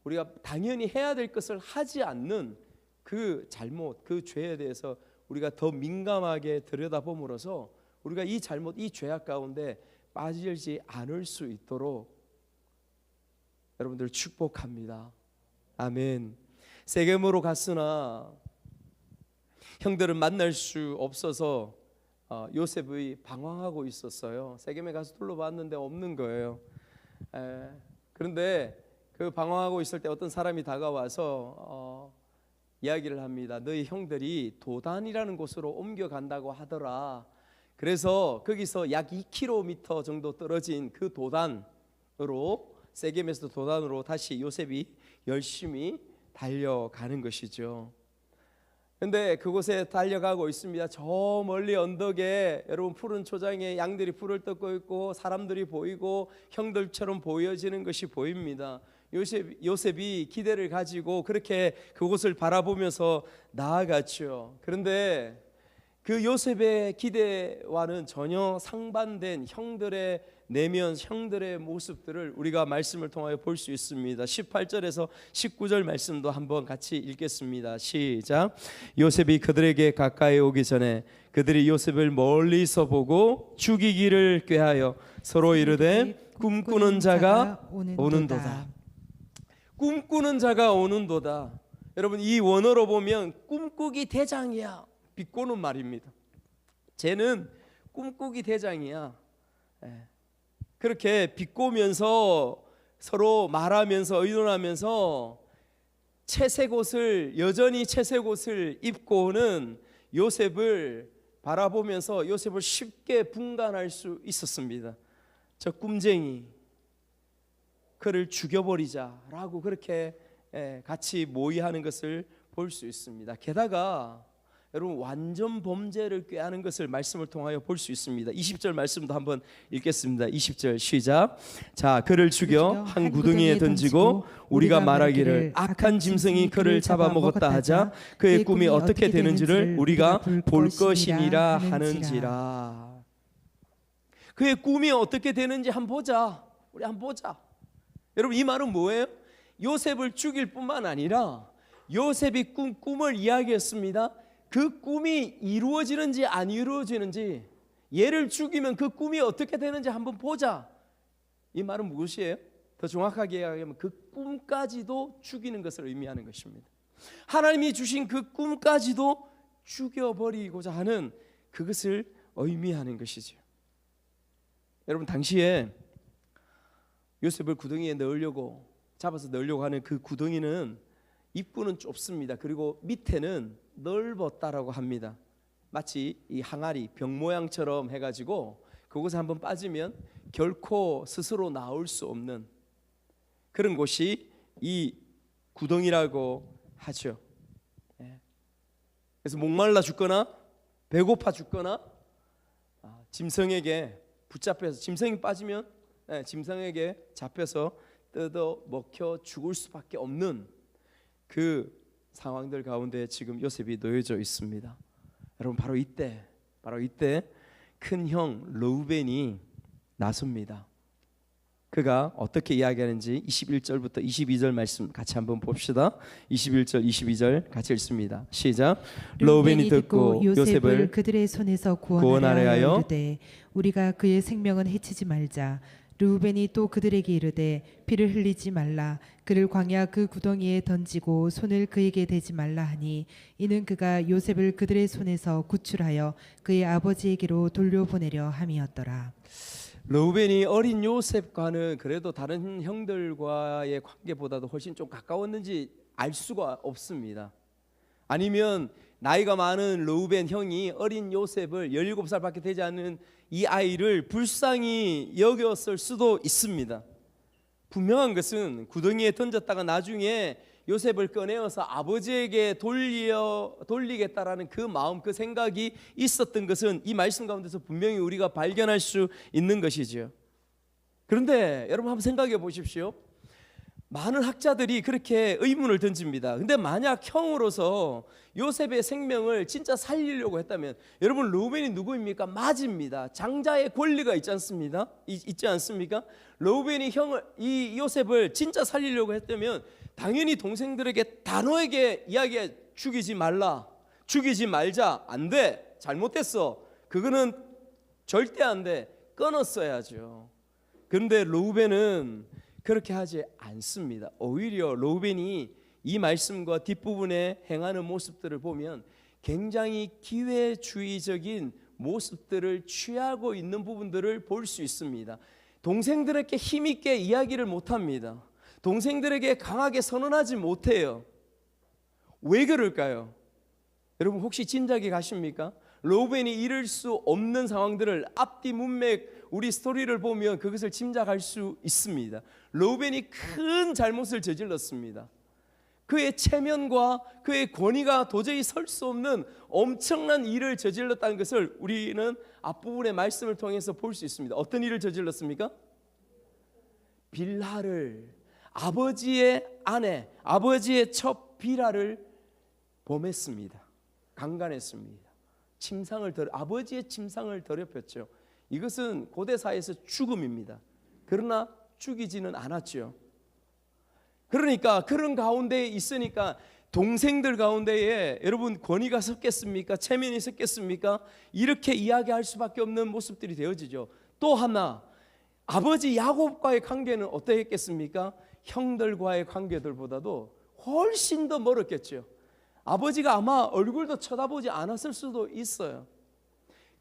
우리가 당연히 해야 될 것을 하지 않는 그 잘못, 그 죄에 대해서 우리가 더 민감하게 들여다봄으로써 우리가 이 잘못, 이 죄악 가운데 빠지지 않을 수 있도록 여러분들 축복합니다. 아멘. 세겜으로 갔으나 형들은 만날 수 없어서 요셉이 방황하고 있었어요. 세겜에 가서 둘러봤는데 없는 거예요. 그런데 그 방황하고 있을 때 어떤 사람이 다가와서 이야기를 합니다. 너희 형들이 도단이라는 곳으로 옮겨간다고 하더라. 그래서 거기서 약 2km 정도 떨어진 그 도단으로, 세겜에서 도단으로 다시 요셉이 열심히 달려가는 것이죠. 근데 그곳에 달려가고 있습니다. 저 멀리 언덕에 여러분 푸른 초장에 양들이 풀을 뜯고 있고 사람들이 보이고 형들처럼 보여지는 것이 보입니다. 요셉이 기대를 가지고 그렇게 그곳을 바라보면서 나아갔죠. 그런데 그 요셉의 기대와는 전혀 상반된 형들의 내면, 형들의 모습들을 우리가 말씀을 통하여 볼 수 있습니다. 18절에서 19절 말씀도 한번 같이 읽겠습니다. 시작. 요셉이 그들에게 가까이 오기 전에 그들이 요셉을 멀리서 보고 죽이기를 꾀하여 서로 이르되 꿈꾸는 자가 오는도다. 꿈꾸는 자가 오는도다. 여러분 이 원어로 보면 꿈꾸기 대장이야, 비꼬는 말입니다. 쟤는 꿈꾸기 대장이야. 그렇게 비꼬면서 서로 말하면서 의논하면서 여전히 채색 옷을 입고 오는 요셉을 바라보면서 요셉을 쉽게 분간할 수 있었습니다. 저 꿈쟁이, 그를 죽여버리자라고 그렇게 같이 모의하는 것을 볼 수 있습니다. 게다가 여러분 완전 범죄를 꾀하는 것을 말씀을 통하여 볼 수 있습니다. 20절 말씀도 한번 읽겠습니다. 20절 시작. 자, 그를 죽여 한 구덩이에 던지고 우리가 말하기를 악한 짐승이 그를 잡아먹었다 하자 그의 꿈이 어떻게 되는지를 우리가 볼 것이니라 하는지라. 그의 꿈이 어떻게 되는지 한번 보자. 우리 한번 보자. 여러분 이 말은 뭐예요? 요셉을 죽일 뿐만 아니라 요셉이 꿈을 이야기했습니다. 그 꿈이 이루어지는지 안 이루어지는지, 얘를 죽이면 그 꿈이 어떻게 되는지 한번 보자. 이 말은 무엇이에요? 더 정확하게 이야기하면 그 꿈까지도 죽이는 것을 의미하는 것입니다. 하나님이 주신 그 꿈까지도 죽여버리고자 하는 그것을 의미하는 것이죠. 여러분 당시에 요셉을 구덩이에 잡아서 넣으려고 하는 그 구덩이는 입구는 좁습니다. 그리고 밑에는 넓었다라고 합니다. 마치 이 항아리 병 모양처럼 해가지고 그곳에 한번 빠지면 결코 스스로 나올 수 없는 그런 곳이 이 구덩이라고 하죠. 그래서 목말라 죽거나 배고파 죽거나 짐승에게 붙잡혀서, 짐승이 빠지면 짐승에게 잡혀서 뜯어 먹혀 죽을 수밖에 없는 그 상황들 가운데 지금 요셉이 놓여져 있습니다. 여러분 바로 이때 큰 형 르우벤이 나섭니다. 그가 어떻게 이야기하는지 21절부터 22절 말씀 같이 한번 봅시다. 21절 22절 같이 읽습니다. 시작. 르우벤이 듣고 요셉을 그들의 손에서 구원하려 하여 이르되 우리가 그의 생명은 해치지 말자. 르우벤이 또 그들에게 이르되 피를 흘리지 말라. 그를 광야 그 구덩이에 던지고 손을 그에게 대지 말라 하니 이는 그가 요셉을 그들의 손에서 구출하여 그의 아버지에게로 돌려보내려 함이었더라. 르우벤이 어린 요셉과는 그래도 다른 형들과의 관계보다도 훨씬 좀 가까웠는지 알 수가 없습니다. 아니면 나이가 많은 르우벤 형이 어린 요셉을 17살밖에 되지 않은 이 아이를 불쌍히 여겼을 수도 있습니다. 분명한 것은 구덩이에 던졌다가 나중에 요셉을 꺼내어서 아버지에게 돌리겠다라는 그 마음, 그 생각이 있었던 것은 이 말씀 가운데서 분명히 우리가 발견할 수 있는 것이지요. 그런데 여러분 한번 생각해 보십시오. 많은 학자들이 그렇게 의문을 던집니다. 근데 만약 형으로서 요셉의 생명을 진짜 살리려고 했다면, 여러분 르우벤이 누구입니까? 맞입니다. 장자의 권리가 있지 않습니까? 르우벤이 이 요셉을 진짜 살리려고 했다면 당연히 동생들에게 단호하게 이야기해. 죽이지 말라, 죽이지 말자, 안 돼, 잘못됐어, 그거는 절대 안 돼, 끊었어야죠. 그런데 르우벤은 그렇게 하지 않습니다. 오히려 르우벤이 이 말씀과 뒷부분에 행하는 모습들을 보면 굉장히 기회주의적인 모습들을 취하고 있는 부분들을 볼 수 있습니다. 동생들에게 힘있게 이야기를 못합니다. 동생들에게 강하게 선언하지 못해요. 왜 그럴까요? 여러분 혹시 짐작이 가십니까? 르우벤이 이룰 수 없는 상황들을 앞뒤 문맥 우리 스토리를 보면 그것을 짐작할 수 있습니다. 르우벤이 큰 잘못을 저질렀습니다. 그의 체면과 그의 권위가 도저히 설 수 없는 엄청난 일을 저질렀다는 것을 우리는 앞부분의 말씀을 통해서 볼 수 있습니다. 어떤 일을 저질렀습니까? 빌하를, 아버지의 아내, 아버지의 첫 빌하를 범했습니다. 강간했습니다. 아버지의 침상을 더럽혔죠. 이것은 고대 사회에서 죽음입니다. 그러나 죽이지는 않았죠. 그러니까 그런 가운데에 있으니까 동생들 가운데에 여러분 권위가 섰겠습니까? 체면이 섰겠습니까? 이렇게 이야기할 수밖에 없는 모습들이 되어지죠. 또 하나, 아버지 야곱과의 관계는 어떠했겠습니까? 형들과의 관계들보다도 훨씬 더 멀었겠죠. 아버지가 아마 얼굴도 쳐다보지 않았을 수도 있어요.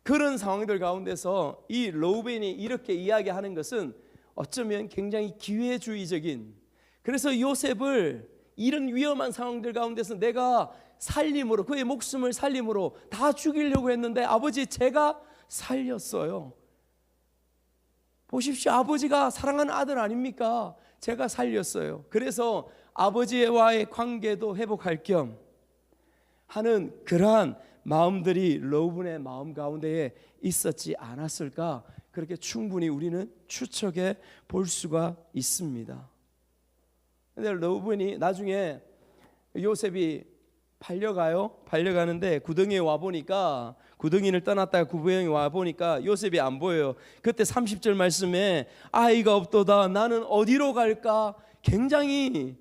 그런 상황들 가운데서 이 르우벤이 이렇게 이야기하는 것은 어쩌면 굉장히 기회주의적인, 그래서 요셉을 이런 위험한 상황들 가운데서 내가 살림으로, 그의 목숨을 살림으로 다 죽이려고 했는데 아버지 제가 살렸어요. 보십시오. 아버지가 사랑하는 아들 아닙니까? 제가 살렸어요. 그래서 아버지와의 관계도 회복할 겸 하는 그러한 마음들이 러브의 마음 가운데에 있었지 않았을까? 그렇게 충분히 우리는 추측해 볼 수가 있습니다. 근데 러브니 나중에 요셉이 팔려가는데 구덩이에 와 보니까, 구덩이를 떠났다가 구덩이에 와 보니까 요셉이 안 보여요. 그때 30절 말씀에 아이가 없도다 나는 어디로 갈까? 굉장히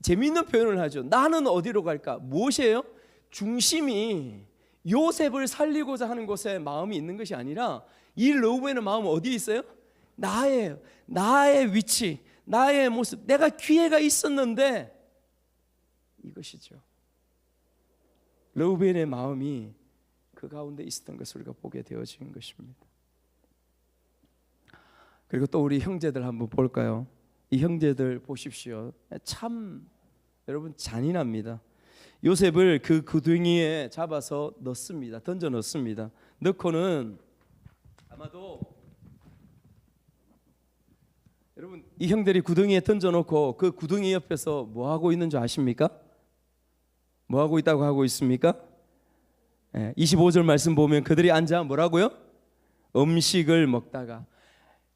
재미있는 표현을 하죠. 나는 어디로 갈까? 무엇이에요? 중심이 요셉을 살리고자 하는 곳에 마음이 있는 것이 아니라 이 러브에는 마음은 어디에 있어요? 나의 위치, 나의 모습, 내가 기회가 있었는데, 이것이죠. 러브엔의 마음이 그 가운데 있었던 것을 우리가 보게 되어진 것입니다. 그리고 또 우리 형제들 한번 볼까요? 이 형제들 보십시오. 참 여러분 잔인합니다. 요셉을 그 구덩이에 잡아서 넣습니다. 던져 넣습니다. 넣고는 아마도 여러분 이 형들이 구덩이에 던져 놓고 그 구덩이 옆에서 뭐 하고 있는 줄 아십니까? 뭐 하고 있다고 하고 있습니까? 25절 말씀 보면 그들이 앉아 뭐라고요? 음식을 먹다가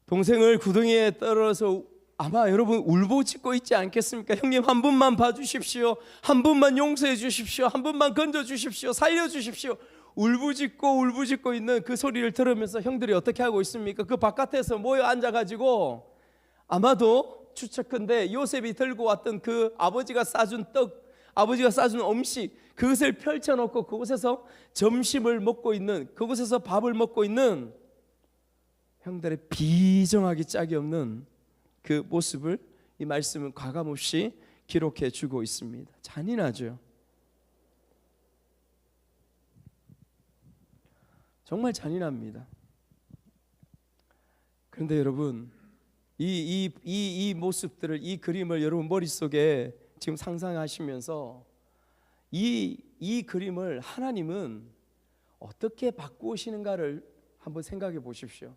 동생을 구덩이에 떨어서 아마 여러분 울부짖고 있지 않겠습니까? 형님 한 분만 봐주십시오. 한 분만 용서해 주십시오. 한 분만 건져 주십시오. 살려 주십시오. 울부짖고 있는 그 소리를 들으면서 형들이 어떻게 하고 있습니까? 그 바깥에서 모여 앉아가지고 아마도 추측컨대 요셉이 들고 왔던 그 아버지가 싸준 떡, 아버지가 싸준 음식, 그것을 펼쳐놓고 그곳에서 점심을 먹고 있는, 그곳에서 밥을 먹고 있는 형들의 비정하기 짝이 없는 그 모습을 이 말씀은 과감없이 기록해 주고 있습니다. 잔인하죠. 정말 잔인합니다. 그런데 여러분 이 모습들을, 이 그림을 여러분 머릿속에 지금 상상하시면서 이 그림을 하나님은 어떻게 바꾸시는가를 한번 생각해 보십시오.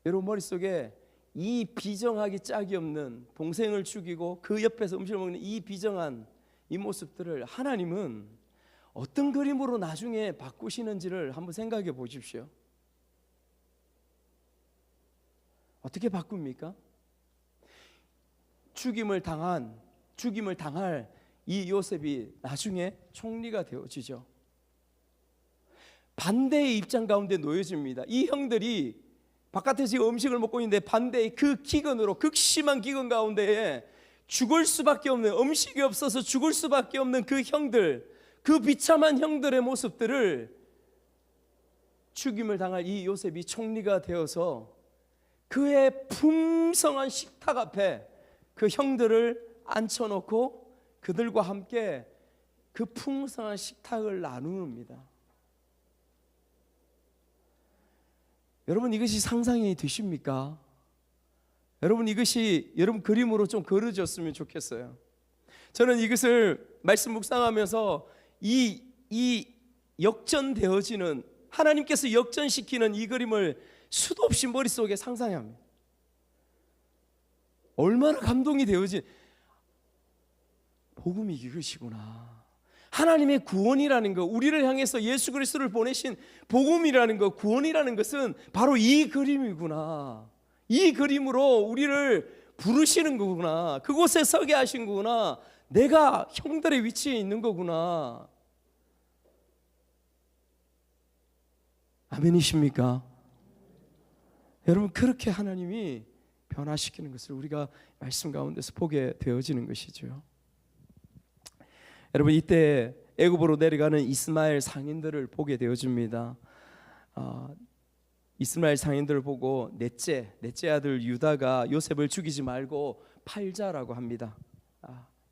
여러분 머릿속에 이 비정하기 짝이 없는 동생을 죽이고 그 옆에서 음식을 먹는 이 비정한 이 모습들을 하나님은 어떤 그림으로 나중에 바꾸시는지를 한번 생각해 보십시오. 어떻게 바꿉니까? 죽임을 당할 이 요셉이 나중에 총리가 되어지죠. 반대의 입장 가운데 놓여집니다. 이 형들이 바깥에서 지금 음식을 먹고 있는데 반대의 그 기근으로, 극심한 기근 가운데에 죽을 수밖에 없는, 음식이 없어서 죽을 수밖에 없는 그 형들, 그 비참한 형들의 모습들을 죽임을 당할 이 요셉이 총리가 되어서 그의 풍성한 식탁 앞에 그 형들을 앉혀놓고 그들과 함께 그 풍성한 식탁을 나눕니다. 여러분 이것이 상상이 되십니까? 여러분 이것이 여러분 그림으로 좀 그려졌으면 좋겠어요. 저는 이것을 말씀 묵상하면서 이 역전되어지는, 하나님께서 역전시키는 이 그림을 수도 없이 머릿속에 상상합니다. 얼마나 감동이 되어지. 복음이 이것이구나. 하나님의 구원이라는 것, 우리를 향해서 예수 그리스도를 보내신 복음이라는 것, 구원이라는 것은 바로 이 그림이구나. 이 그림으로 우리를 부르시는 거구나. 그곳에 서게 하신 거구나. 내가 형들의 위치에 있는 거구나. 아멘이십니까? 여러분 그렇게 하나님이 변화시키는 것을 우리가 말씀 가운데서 보게 되어지는 것이죠. 여러분 이때 애굽으로 내려가는 이스마엘 상인들을 보게 되어집니다. 이스마엘 상인들을 보고 넷째 아들 유다가 요셉을 죽이지 말고 팔자라고 합니다.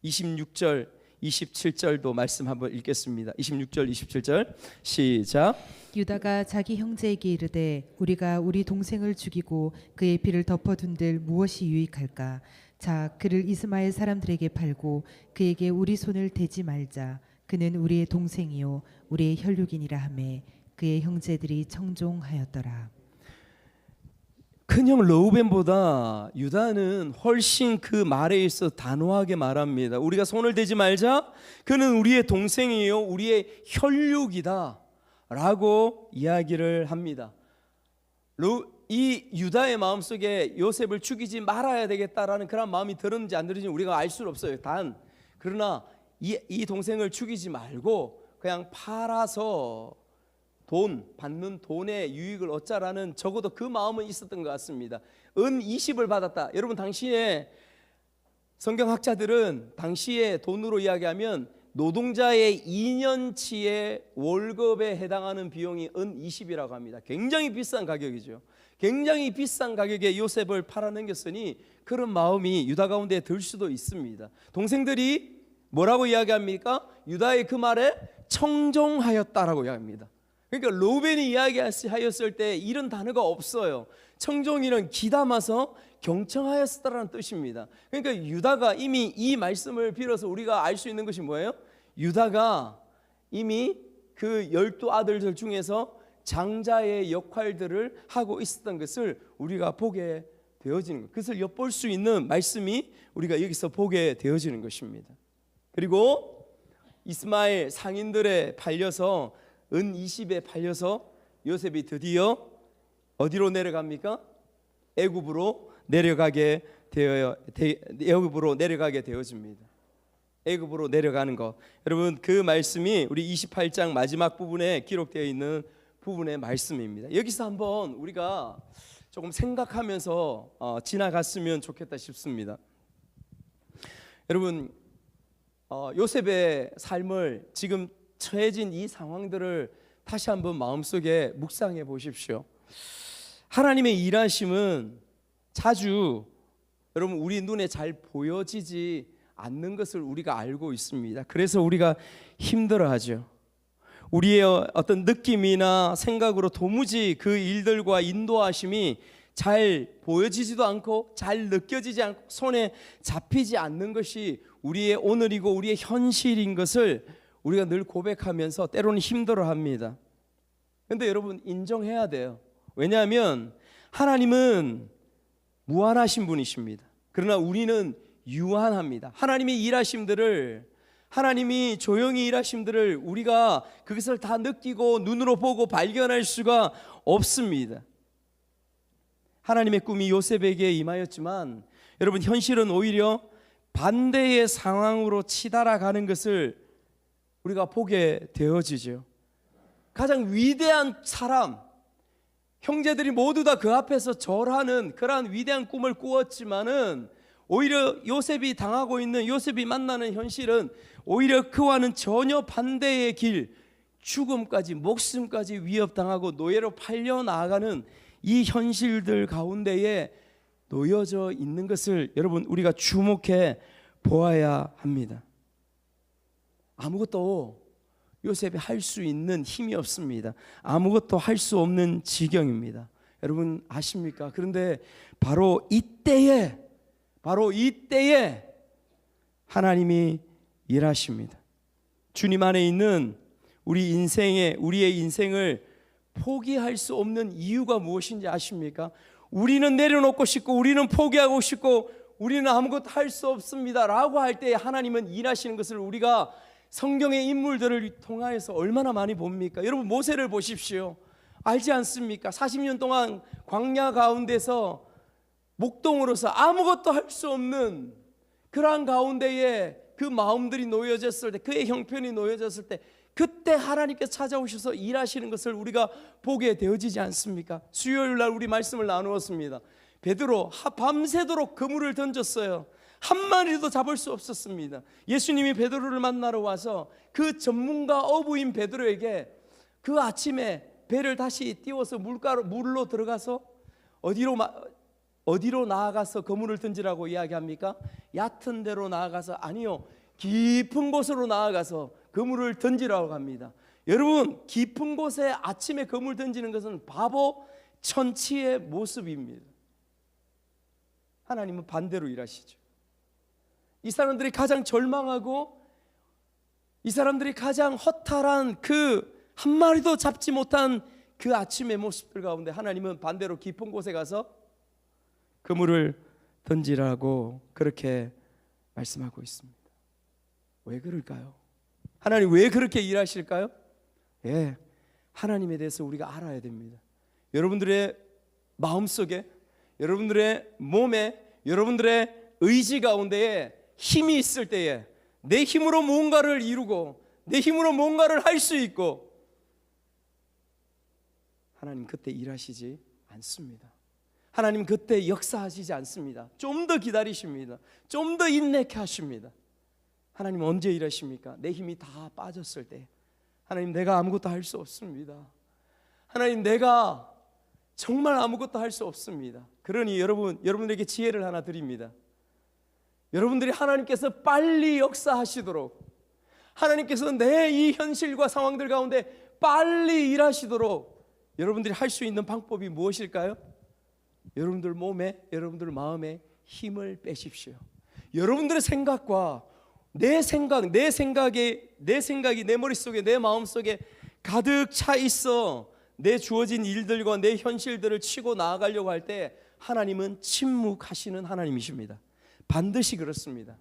26절 27절도 말씀 한번 읽겠습니다. 26절 27절 시작. 유다가 자기 형제에게 이르되 우리가 우리 동생을 죽이고 그의 피를 덮어둔들 무엇이 유익할까? 자, 그를 이스마엘 사람들에게 팔고 그에게 우리 손을 대지 말자. 그는 우리의 동생이요 우리의 혈육이니라 하매 그의 형제들이 청종하였더라. 큰형 르우벤보다 유다는 훨씬 그 말에 있어 단호하게 말합니다. 우리가 손을 대지 말자. 그는 우리의 동생이요 우리의 혈육이다 라고 이야기를 합니다. 이 유다의 마음속에 요셉을 죽이지 말아야 되겠다라는 그런 마음이 들었는지 안 들었는지 우리가 알 수는 없어요. 그러나 이 동생을 죽이지 말고 그냥 팔아서 받는 돈의 유익을 얻자라는 적어도 그 마음은 있었던 것 같습니다. 은 20을 받았다. 여러분 당시에 성경학자들은 당시에 돈으로 이야기하면 노동자의 2년치의 월급에 해당하는 비용이 은 20이라고 합니다. 굉장히 비싼 가격이죠. 굉장히 비싼 가격에 요셉을 팔아넘겼으니 그런 마음이 유다 가운데 들 수도 있습니다. 동생들이 뭐라고 이야기합니까? 유다의 그 말에 청종하였다라고 이야기합니다. 그러니까 르우벤이 이야기하였을 때 이런 단어가 없어요. 청종이는 기담아서 경청하였다라는 뜻입니다. 그러니까 유다가 이미 이 말씀을 빌어서 우리가 알 수 있는 것이 뭐예요? 유다가 이미 그 12아들들 중에서 장자의 역할들을 하고 있었던 것을 우리가 보게 되어지는 것, 그것을 엿볼 수 있는 말씀이 우리가 여기서 보게 되어지는 것입니다. 그리고 이스마엘 상인들에 팔려서 은 20에 팔려서 요셉이 드디어 어디로 내려갑니까? 애굽으로 내려가게 되어집니다. 애굽으로 내려가는 것. 여러분 그 말씀이 우리 28장 마지막 부분에 기록되어 있는 부분의 말씀입니다. 여기서 한번 우리가 조금 생각하면서 지나갔으면 좋겠다 싶습니다. 여러분 요셉의 삶을 지금 처해진 이 상황들을 다시 한번 마음속에 묵상해 보십시오. 하나님의 일하심은 자주 여러분 우리 눈에 잘 보여지지 않는 것을 우리가 알고 있습니다. 그래서 우리가 힘들어하죠. 우리의 어떤 느낌이나 생각으로 도무지 그 일들과 인도하심이 잘 보여지지도 않고 잘 느껴지지 않고 손에 잡히지 않는 것이 우리의 오늘이고 우리의 현실인 것을 우리가 늘 고백하면서 때로는 힘들어합니다. 그런데 여러분 인정해야 돼요. 왜냐하면 하나님은 무한하신 분이십니다. 그러나 우리는 유한합니다. 하나님의 일하심들을, 하나님이 조용히 일하심들을 우리가 그것을 다 느끼고 눈으로 보고 발견할 수가 없습니다. 하나님의 꿈이 요셉에게 임하였지만 여러분 현실은 오히려 반대의 상황으로 치달아가는 것을 우리가 보게 되어지죠. 가장 위대한 사람, 형제들이 모두 다 그 앞에서 절하는 그러한 위대한 꿈을 꾸었지만은 오히려 요셉이 당하고 있는, 요셉이 만나는 현실은 오히려 그와는 전혀 반대의 길, 죽음까지 목숨까지 위협당하고 노예로 팔려 나아가는 이 현실들 가운데에 놓여져 있는 것을 여러분 우리가 주목해 보아야 합니다. 아무것도 요셉이 할 수 있는 힘이 없습니다. 아무것도 할 수 없는 지경입니다. 여러분 아십니까? 그런데 바로 이때에 하나님이 일하십니다. 주님 안에 있는 우리의 인생을 포기할 수 없는 이유가 무엇인지 아십니까? 우리는 내려놓고 싶고 우리는 포기하고 싶고 우리는 아무것도 할 수 없습니다 라고 할 때 하나님은 일하시는 것을 우리가 성경의 인물들을 통하여서 얼마나 많이 봅니까? 여러분 모세를 보십시오. 알지 않습니까? 40년 동안 광야 가운데서 목동으로서 아무것도 할 수 없는 그러한 가운데에 그 마음들이 놓여졌을 때, 그의 형편이 놓여졌을 때 그때 하나님께서 찾아오셔서 일하시는 것을 우리가 보게 되어지지 않습니까? 수요일 날 우리 말씀을 나누었습니다. 베드로 밤새도록 그물을 던졌어요. 한 마리도 잡을 수 없었습니다. 예수님이 베드로를 만나러 와서 그 전문가 어부인 베드로에게 그 아침에 배를 다시 띄워서 물로 들어가서 어디로 나아가서 그물을 던지라고 이야기합니까? 얕은 데로 나아가서 아니요, 깊은 곳으로 나아가서 그물을 던지라고 합니다. 여러분 깊은 곳에 아침에 그물 던지는 것은 바보 천치의 모습입니다. 하나님은 반대로 일하시죠. 이 사람들이 가장 절망하고 이 사람들이 가장 허탈한 그 한 마리도 잡지 못한 그 아침의 모습들 가운데 하나님은 반대로 깊은 곳에 가서 그물을 던지라고 그렇게 말씀하고 있습니다. 왜 그럴까요? 하나님 왜 그렇게 일하실까요? 예, 하나님에 대해서 우리가 알아야 됩니다. 여러분들의 마음속에, 여러분들의 몸에, 여러분들의 의지 가운데에 힘이 있을 때에 내 힘으로 뭔가를 이루고 내 힘으로 뭔가를 할 수 있고, 하나님 그때 일하시지 않습니다. 하나님 그때 역사하시지 않습니다. 좀 더 기다리십니다. 좀 더 인내케 하십니다. 하나님 언제 일하십니까? 내 힘이 다 빠졌을 때. 하나님 내가 아무것도 할 수 없습니다. 하나님 내가 정말 아무것도 할 수 없습니다. 그러니 여러분들에게 지혜를 하나 드립니다. 여러분들이 하나님께서 빨리 역사하시도록, 하나님께서 내 이 현실과 상황들 가운데 빨리 일하시도록 여러분들이 할 수 있는 방법이 무엇일까요? 여러분들 몸에, 여러분들 마음에 힘을 빼십시오. 여러분들의 생각과 내 생각이 내 머릿속에, 내 마음속에 가득 차 있어 내 주어진 일들과 내 현실들을 치고 나아가려고 할 때 하나님은 침묵하시는 하나님이십니다. 반드시 그렇습니다.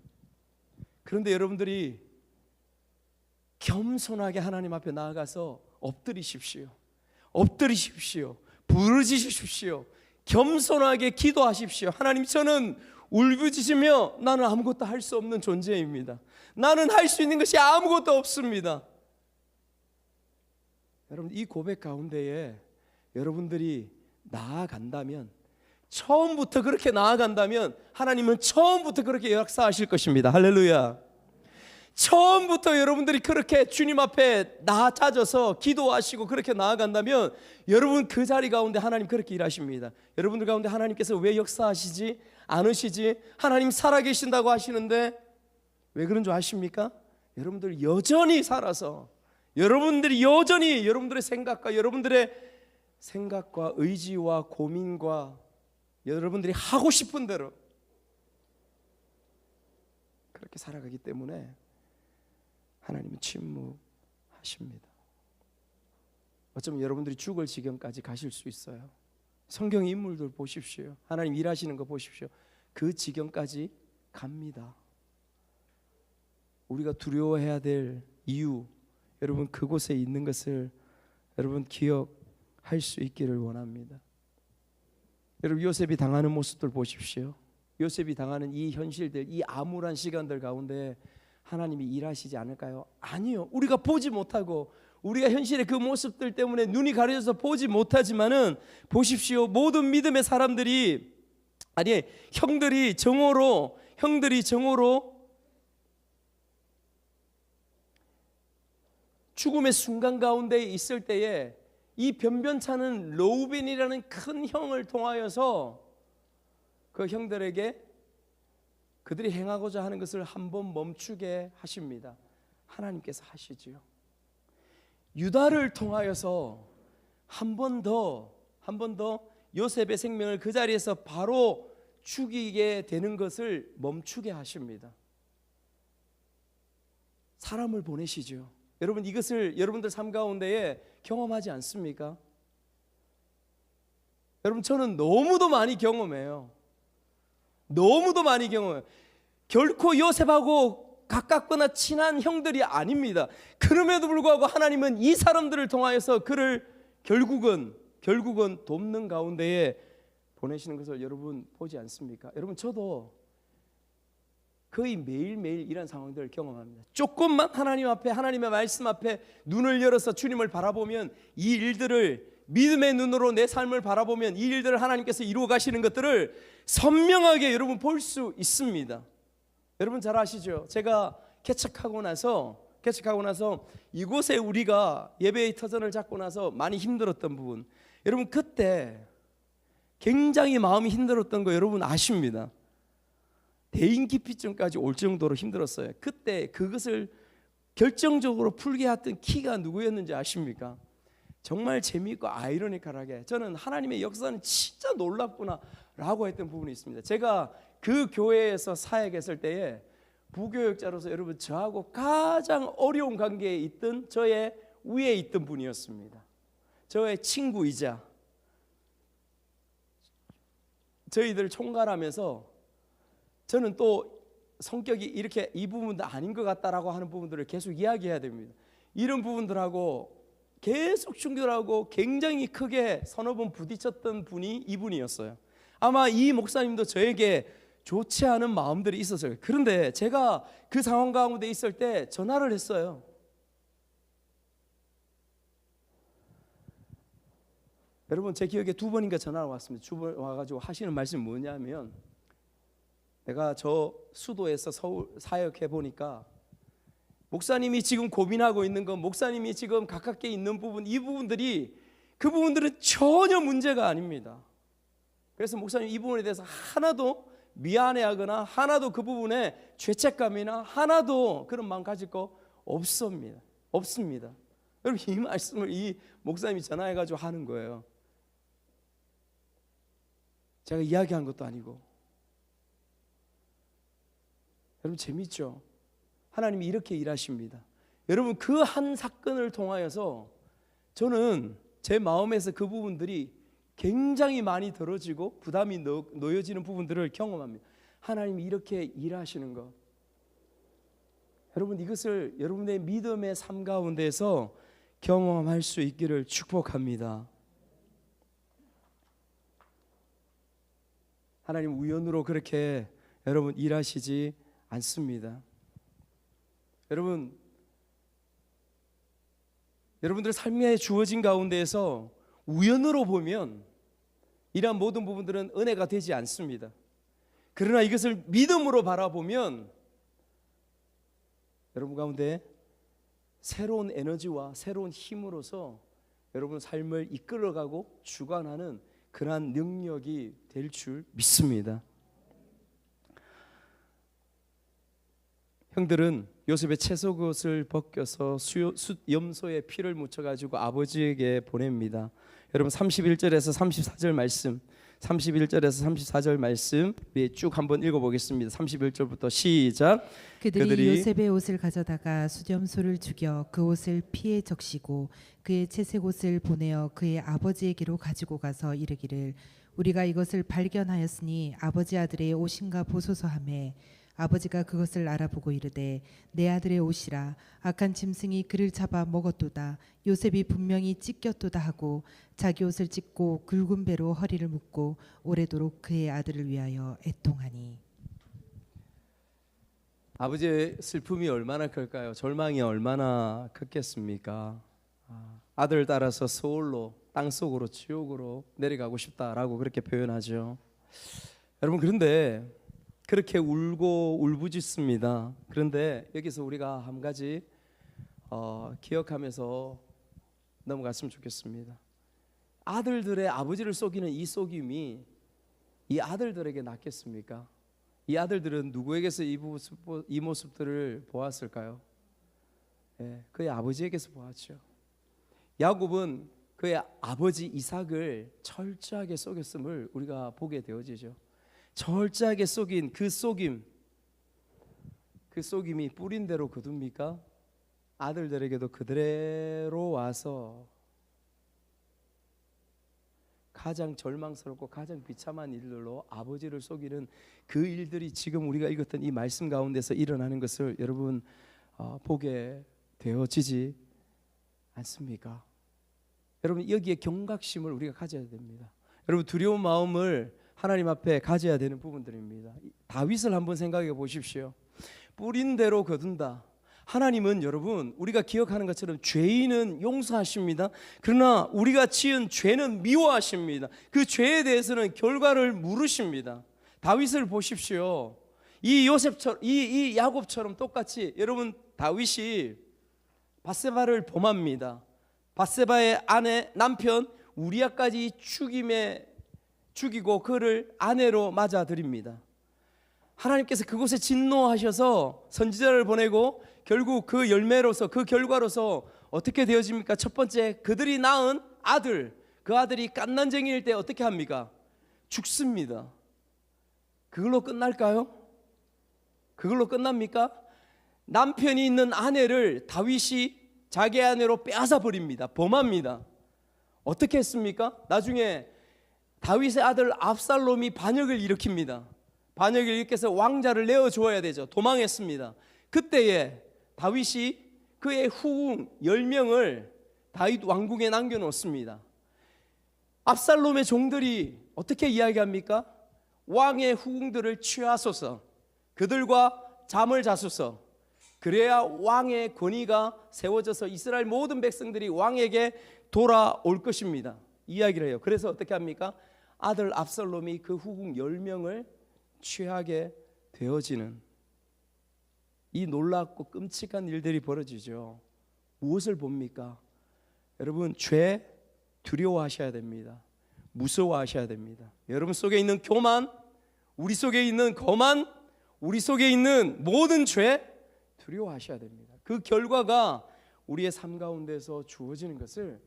그런데 여러분들이 겸손하게 하나님 앞에 나아가서 엎드리십시오. 부르짖으십시오. 겸손하게 기도하십시오. 하나님, 저는 울부짖으며 나는 아무것도 할 수 없는 존재입니다. 나는 할 수 있는 것이 아무것도 없습니다. 여러분, 이 고백 가운데에 여러분들이 나아간다면, 처음부터 그렇게 나아간다면 하나님은 처음부터 그렇게 역사하실 것입니다. 할렐루야. 처음부터 여러분들이 그렇게 주님 앞에 낮아져서 기도하시고 그렇게 나아간다면 여러분 그 자리 가운데 하나님 그렇게 일하십니다. 여러분들 가운데 하나님께서 왜 역사하시지 않으시지? 하나님 살아계신다고 하시는데 왜 그런 줄 아십니까? 여러분들 여전히 살아서, 여러분들이 여전히 여러분들의 생각과 의지와 고민과 여러분들이 하고 싶은 대로 그렇게 살아가기 때문에 하나님은 침묵하십니다. 어쩌면 여러분들이 죽을 지경까지 가실 수 있어요. 성경 인물들 보십시오. 하나님 일하시는 거 보십시오. 그 지경까지 갑니다. 우리가 두려워해야 될 이유, 여러분 그곳에 있는 것을 여러분 기억할 수 있기를 원합니다. 여러분 요셉이 당하는 모습들 보십시오. 요셉이 당하는 이 현실들, 이 암울한 시간들 가운데 하나님이 일하시지 않을까요? 아니요. 우리가 보지 못하고 우리가 현실의 그 모습들 때문에 눈이 가려져서 보지 못하지만은 보십시오. 모든 믿음의 사람들이, 아니 형들이 정오로 죽음의 순간 가운데 있을 때에 이 변변찮은 로우벤이라는 큰 형을 통하여서 그 형들에게 그들이 행하고자 하는 것을 한번 멈추게 하십니다. 하나님께서 하시지요. 유다를 통하여서 한 번 더 요셉의 생명을 그 자리에서 바로 죽이게 되는 것을 멈추게 하십니다. 사람을 보내시죠. 여러분 이것을 여러분들 삶 가운데에 경험하지 않습니까? 여러분 저는 너무도 많이 경험해요. 결코 요셉하고 가깝거나 친한 형들이 아닙니다. 그럼에도 불구하고 하나님은 이 사람들을 통하여서 그를 결국은 돕는 가운데에 보내시는 것을 여러분 보지 않습니까? 여러분 저도 거의 매일매일 이런 상황들을 경험합니다. 조금만 하나님 앞에, 하나님의 말씀 앞에 눈을 열어서 주님을 바라보면 이 일들을, 믿음의 눈으로 내 삶을 바라보면 이 일들을 하나님께서 이루어 가시는 것들을 선명하게 여러분 볼 수 있습니다. 여러분 잘 아시죠? 제가 개척하고 나서 이곳에 우리가 예배의 터전을 잡고 나서 많이 힘들었던 부분, 여러분 그때 굉장히 마음이 힘들었던 거 여러분 아십니다. 대인기피증까지 올 정도로 힘들었어요. 그때 그것을 결정적으로 풀게 했던 키가 누구였는지 아십니까? 정말 재미있고 아이러니컬하게 저는 하나님의 역사는 진짜 놀랍구나 라고 했던 부분이 있습니다. 제가 그 교회에서 사역했을 때에 부교역자로서 여러분 저하고 가장 어려운 관계에 있던 저의 위에 있던 분이었습니다. 저의 친구이자 저희들 총괄하면서 저는 또 성격이 이렇게 이 부분도 아닌 것 같다라고 하는 부분들을 계속 이야기해야 됩니다. 이런 부분들하고 계속 충돌하고 굉장히 크게 서너 번 부딪혔던 분이 이분이었어요. 아마 이 목사님도 저에게 좋지 않은 마음들이 있었어요. 그런데 제가 그 상황 가운데 있을 때 전화를 했어요. 여러분 제 기억에 2번인가 전화가 왔습니다. 2번 와가지고 하시는 말씀이 뭐냐면, 내가 저 수도에서 서울 사역해 보니까 목사님이 지금 고민하고 있는 건, 목사님이 지금 가깝게 있는 부분, 이 부분들이 그 부분들은 전혀 문제가 아닙니다. 그래서 목사님 이 부분에 대해서 하나도 미안해하거나 하나도 그 부분에 죄책감이나 하나도 그런 마음 가질 거 없습니다. 여러분 이 말씀을 이 목사님이 전화해가지고 하는 거예요. 제가 이야기한 것도 아니고. 여러분 재밌죠? 하나님이 이렇게 일하십니다. 여러분 그 한 사건을 통하여서 저는 제 마음에서 그 부분들이 굉장히 많이 덜어지고 부담이 놓여지는 부분들을 경험합니다. 하나님이 이렇게 일하시는 것, 여러분 이것을 여러분의 믿음의 삶 가운데서 경험할 수 있기를 축복합니다. 하나님 우연으로 그렇게 여러분 일하시지 않습니다. 여러분들 삶에 주어진 가운데에서 우연으로 보면 이러한 모든 부분들은 은혜가 되지 않습니다. 그러나 이것을 믿음으로 바라보면 여러분 가운데 새로운 에너지와 새로운 힘으로서 여러분 삶을 이끌어가고 주관하는 그러한 능력이 될 줄 믿습니다. 형들은 요셉의 채속옷을 벗겨서 염소의 피를 묻혀가지고 아버지에게 보냅니다. 여러분 31절에서 34절 말씀, 31절에서 34절 말씀 쭉 한번 읽어보겠습니다. 31절부터 시작. 그들이 요셉의 옷을 가져다가 수염소를 죽여 그 옷을 피에 적시고 그의 채색 옷을 보내어 그의 아버지에게로 가지고 가서 이르기를, 우리가 이것을 발견하였으니 아버지 아들의 옷인가 보소서 하매, 아버지가 그것을 알아보고 이르되, 내 아들의 옷이라. 악한 짐승이 그를 잡아 먹었도다. 요셉이 분명히 찢겼도다 하고 자기 옷을 찢고 굵은 배로 허리를 묶고 오래도록 그의 아들을 위하여 애통하니. 아버지의 슬픔이 얼마나 클까요? 절망이 얼마나 컸겠습니까? 아들 따라서 서울로, 땅속으로, 지옥으로 내려가고 싶다라고 그렇게 표현하죠. 여러분 그런데 그렇게 울고 울부짖습니다. 그런데 여기서 우리가 한 가지 기억하면서 넘어갔으면 좋겠습니다. 아들들의 아버지를 속이는 이 속임이 이 아들들에게 낫겠습니까? 이 아들들은 누구에게서 이 모습들을 보았을까요? 그의 아버지에게서 보았죠. 야곱은 그의 아버지 이삭을 철저하게 속였음을 우리가 보게 되어지죠. 철저하게 속인 그 속임이 뿌린 대로 거둡니까? 아들들에게도 그대로 와서 가장 절망스럽고 가장 비참한 일들로 아버지를 속이는 그 일들이 지금 우리가 읽었던 이 말씀 가운데서 일어나는 것을 여러분 보게 되어지지 않습니까? 여러분 여기에 경각심을 우리가 가져야 됩니다. 여러분 두려운 마음을 하나님 앞에 가져야 되는 부분들입니다. 다윗을 한번 생각해 보십시오. 뿌린 대로 거둔다. 하나님은 여러분 우리가 기억하는 것처럼 죄인은 용서하십니다. 그러나 우리가 지은 죄는 미워하십니다. 그 죄에 대해서는 결과를 물으십니다. 다윗을 보십시오. 이 요셉처럼 이 야곱처럼 똑같이 여러분 다윗이 밧세바를 범합니다. 밧세바의 아내 남편 우리아까지 죽이고 그를 아내로 맞아들입니다. 하나님께서 그곳에 진노하셔서 선지자를 보내고 결국 그 열매로서 그 결과로서 어떻게 되어집니까? 첫 번째, 그들이 낳은 아들, 그 아들이 갓난쟁이일 때 어떻게 합니까? 죽습니다. 그걸로 끝날까요? 그걸로 끝납니까? 남편이 있는 아내를 다윗이 자기 아내로 빼앗아 버립니다. 범합니다. 어떻게 했습니까? 나중에 다윗의 아들 압살롬이 반역을 일으킵니다. 반역을 일으켜서 왕자를 내어주어야 되죠. 도망했습니다. 그때에 다윗이 그의 후궁 10명을 다윗 왕궁에 남겨놓습니다. 압살롬의 종들이 어떻게 이야기합니까? 왕의 후궁들을 취하소서, 그들과 잠을 자소서, 그래야 왕의 권위가 세워져서 이스라엘 모든 백성들이 왕에게 돌아올 것입니다. 이야기를 해요. 그래서 어떻게 합니까? 아들 압살롬이 그 후궁 10명을 취하게 되어지는 이 놀랍고 끔찍한 일들이 벌어지죠. 무엇을 봅니까? 여러분, 죄 두려워하셔야 됩니다. 무서워하셔야 됩니다. 여러분 속에 있는 교만, 우리 속에 있는 거만, 우리 속에 있는 모든 죄 두려워하셔야 됩니다. 그 결과가 우리의 삶 가운데서 주어지는 것을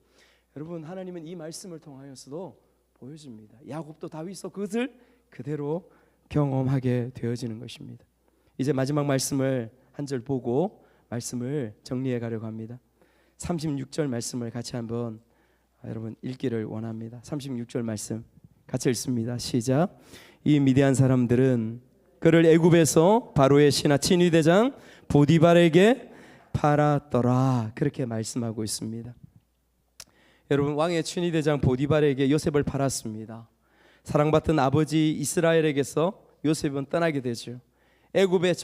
여러분 하나님은 이 말씀을 통하여서도 보여줍니다. 야곱도 다윗도 그것을 그대로 경험하게 되어지는 것입니다. 이제 마지막 말씀을 한 절 보고 말씀을 정리해 가려고 합니다. 36절 말씀을 같이 한번 여러분 읽기를 원합니다. 36절 말씀 같이 읽습니다. 시작. 이 미디안 사람들은 그를 애굽에서 바로의 신하 친위대장 보디발에게 팔았더라. 그렇게 말씀하고 있습니다. 여러분, 왕의 친위대장 보디발에게 요셉을 팔았습니다. 사랑받던 아버지 이스라엘에게서 요셉은 떠나게 되죠. 애굽의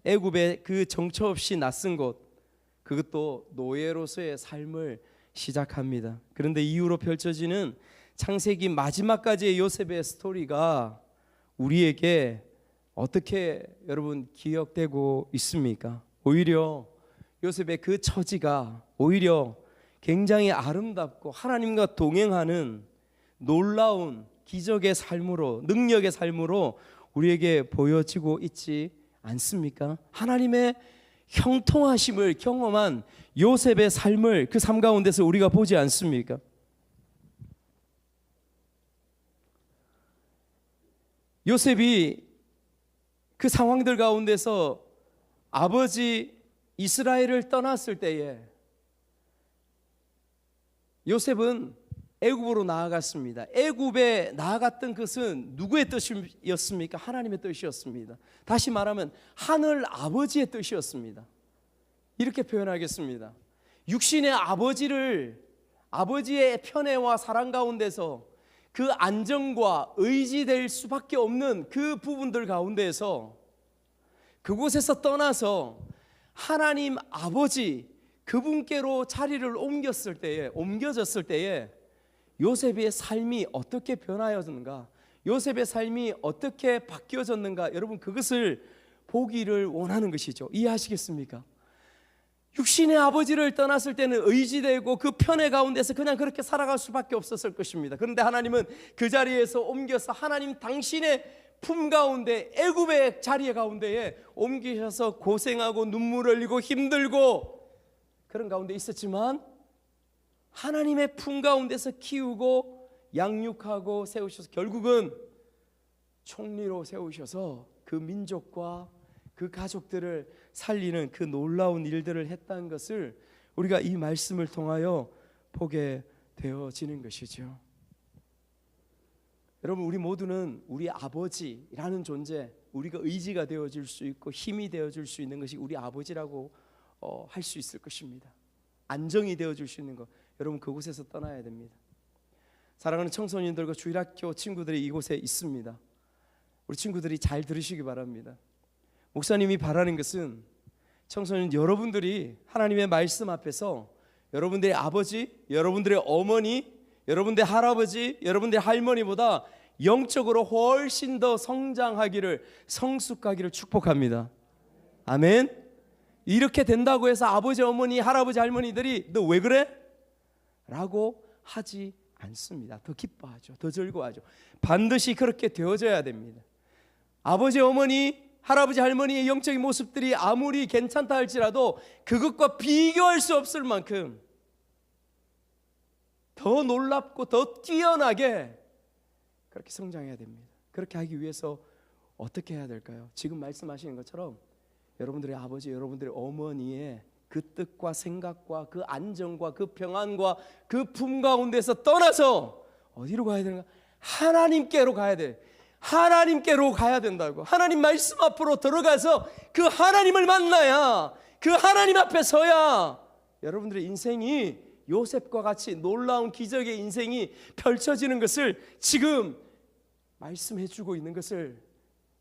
애굽의 그 정처 없이 낯선 곳, 그것도 노예로서의 삶을 시작합니다. 그런데 이후로 펼쳐지는 창세기 마지막까지의 요셉의 스토리가 우리에게 어떻게 여러분 기억되고 있습니까? 오히려 요셉의 그 처지가 오히려 굉장히 아름답고 하나님과 동행하는 놀라운 기적의 삶으로, 능력의 삶으로 우리에게 보여지고 있지 않습니까? 하나님의 형통하심을 경험한 요셉의 삶을 그 삶 가운데서 우리가 보지 않습니까? 요셉이 그 상황들 가운데서 아버지 이스라엘을 떠났을 때에 요셉은 애굽으로 나아갔습니다. 애굽에 나아갔던 것은 누구의 뜻이었습니까? 하나님의 뜻이었습니다. 다시 말하면 하늘 아버지의 뜻이었습니다. 이렇게 표현하겠습니다. 육신의 아버지의 편애와 사랑 가운데서 그 안정과 의지될 수밖에 없는 그 부분들 가운데에서 그곳에서 떠나서 하나님 아버지 그분께로 자리를 옮겨졌을 때에 요셉의 삶이 어떻게 변하였는가, 요셉의 삶이 어떻게 바뀌어졌는가, 여러분 그것을 보기를 원하는 것이죠. 이해하시겠습니까? 육신의 아버지를 떠났을 때는 의지되고 그 편애 가운데서 그냥 그렇게 살아갈 수밖에 없었을 것입니다. 그런데 하나님은 그 자리에서 옮겨서 하나님 당신의 품 가운데, 애굽의 자리 가운데에 옮기셔서 고생하고 눈물 흘리고 힘들고 그런 가운데 있었지만 하나님의 품 가운데서 키우고 양육하고 세우셔서 결국은 총리로 세우셔서 그 민족과 그 가족들을 살리는 그 놀라운 일들을 했다는 것을 우리가 이 말씀을 통하여 보게 되어지는 것이죠. 여러분, 우리 모두는 우리 아버지라는 존재, 우리가 의지가 되어줄 수 있고 힘이 되어줄 수 있는 것이 우리 아버지라고 할 수 있을 것입니다. 안정이 되어줄 수 있는 것, 여러분 그곳에서 떠나야 됩니다. 사랑하는 청소년들과 주일학교 친구들이 이곳에 있습니다. 우리 친구들이 잘 들으시기 바랍니다. 목사님이 바라는 것은 청소년 여러분들이 하나님의 말씀 앞에서 여러분들의 아버지, 여러분들의 어머니, 여러분들의 할아버지, 여러분들의 할머니보다 영적으로 훨씬 더 성장하기를, 성숙하기를 축복합니다. 아멘. 이렇게 된다고 해서 아버지, 어머니, 할아버지, 할머니들이 너 왜 그래? 라고 하지 않습니다. 더 기뻐하죠. 더 즐거워하죠. 반드시 그렇게 되어져야 됩니다. 아버지, 어머니, 할아버지, 할머니의 영적인 모습들이 아무리 괜찮다 할지라도 그것과 비교할 수 없을 만큼 더 놀랍고 더 뛰어나게 그렇게 성장해야 됩니다. 그렇게 하기 위해서 어떻게 해야 될까요? 지금 말씀하시는 것처럼 여러분들의 아버지, 여러분들의 어머니의 그 뜻과 생각과 그 안정과 그 평안과 그 품 가운데서 떠나서 어디로 가야 되는가? 하나님께로 가야 돼. 하나님께로 가야 된다고. 하나님 말씀 앞으로 들어가서 그 하나님을 만나야, 그 하나님 앞에 서야 여러분들의 인생이 요셉과 같이 놀라운 기적의 인생이 펼쳐지는 것을 지금 말씀해 주고 있는 것을,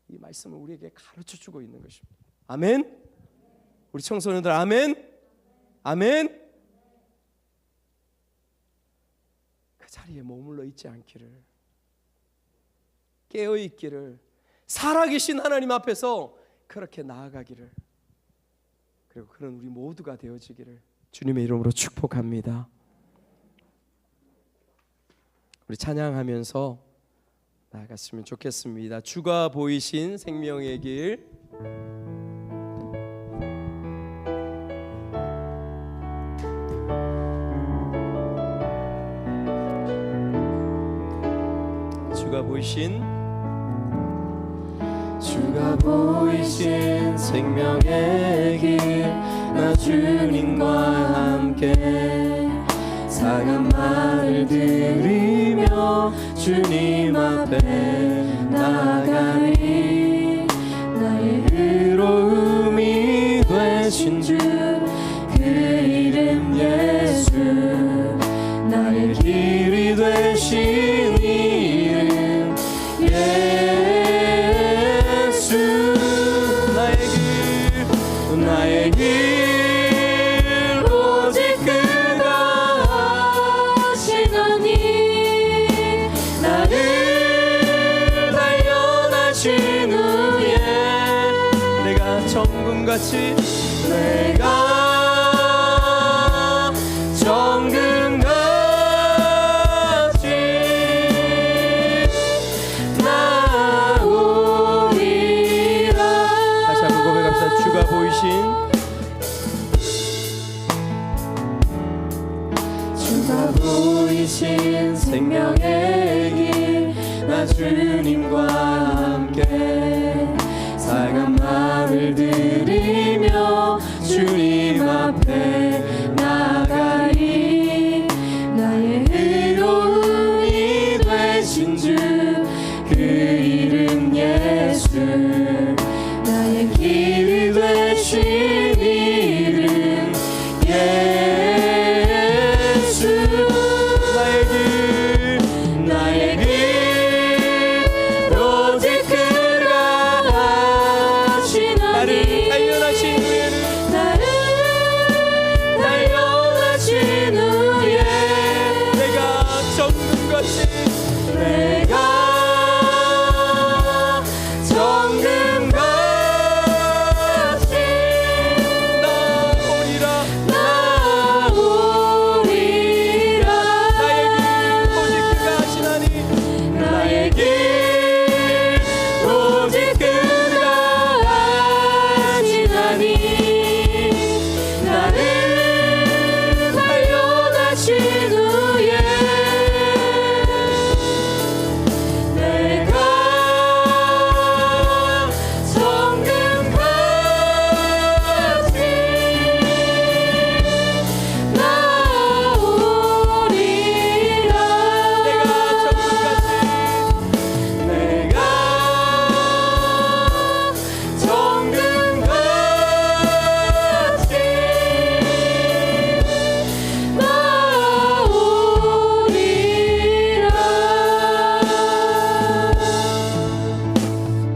이 말씀을 우리에게 가르쳐 주고 있는 것입니다. 아멘. 우리 청소년들 아멘. 아멘. 그 자리에 머물러 있지 않기를, 깨어 있기를, 살아계신 하나님 앞에서 그렇게 나아가기를, 그리고 그런 우리 모두가 되어지기를 주님의 이름으로 축복합니다. 우리 찬양하면서 나아갔으면 좋겠습니다. 주가 보이신 생명의 길. 주가 보이신 생명의 길, 나 주님과 함께 사간 말을 들으며 주님 앞에 나가리. 나의 의로움이 되신 주, 그 이름 예수, 나의 길이 되신 이름 예수. 나의 길 오직 그가 하시나니, 나를 단련하신 후에 내가 정금같이 나오리라. 다시 한번 고백합시다. 주가 보이신 생명의 길, 나 주님과 함께 사간 마음을 들이며 주님 앞에 나가리. 나의 의로움이 되신 주, 그 이름 예수, 나의 길이 되신 이름 예수. 나의 길 오직 그가 하시나니, 나를 단련하신 후에 내가 정금같이 나오리라. 나의 길 오직 그가 하시나니, 나를 단련하신 후에 내가 정금같이 나오리라.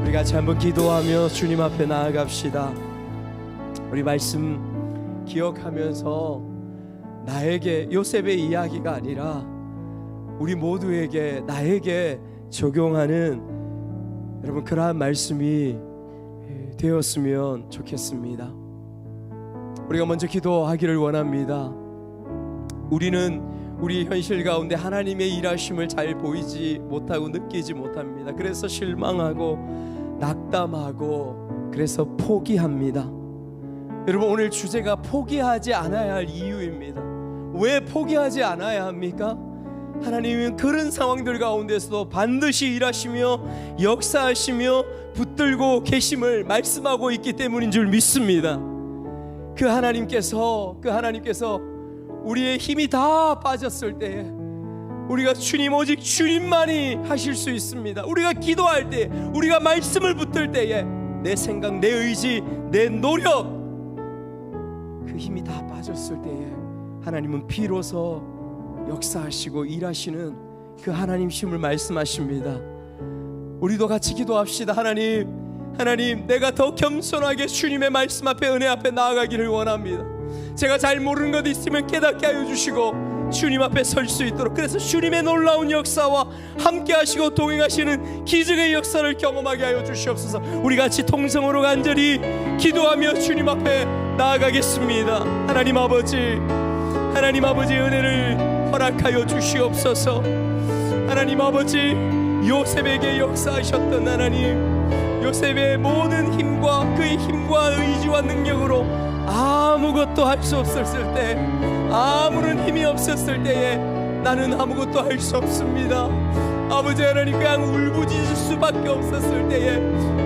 우리 같이 한번 기도하며 주님 앞에 나아갑시다. 우리 말씀 기억하면서 나에게 요셉의 이야기가 아니라 우리 모두에게, 나에게 적용하는 여러분 그러한 말씀이 되었으면 좋겠습니다. 우리가 먼저 기도하기를 원합니다. 우리는 우리 현실 가운데 하나님의 일하심을 잘 보이지 못하고 느끼지 못합니다. 그래서 실망하고 낙담하고 그래서 포기합니다. 여러분 오늘 주제가 포기하지 않아야 할 이유입니다. 왜 포기하지 않아야 합니까? 하나님은 그런 상황들 가운데서도 반드시 일하시며 역사하시며 붙들고 계심을 말씀하고 있기 때문인 줄 믿습니다. 그 하나님께서 우리의 힘이 다 빠졌을 때에 우리가 주님, 오직 주님만이 하실 수 있습니다. 우리가 기도할 때, 우리가 말씀을 붙들 때에 내 생각, 내 의지, 내 노력, 그 힘이 다 빠졌을 때에 하나님은 비로소 역사하시고 일하시는 그 하나님심을 말씀하십니다. 우리도 같이 기도합시다. 하나님, 내가 더 겸손하게 주님의 말씀 앞에, 은혜 앞에 나아가기를 원합니다. 제가 잘 모르는 것 있으면 깨닫게 하여 주시고 주님 앞에 설 수 있도록, 그래서 주님의 놀라운 역사와 함께 하시고 동행하시는 기적의 역사를 경험하게 하여 주시옵소서. 우리 같이 통성으로 간절히 기도하며 주님 앞에 나아가겠습니다. 하나님 아버지 은혜를 허락하여 주시옵소서. 하나님 아버지, 요셉에게 역사하셨던 하나님, 요셉의 모든 힘과 그의 힘과 의지와 능력으로 아무것도 할 수 없었을 때, 아무런 힘이 없었을 때에 나는 아무것도 할 수 없습니다. 아버지 하나님, 그냥 울부짖을 수밖에 없었을 때에,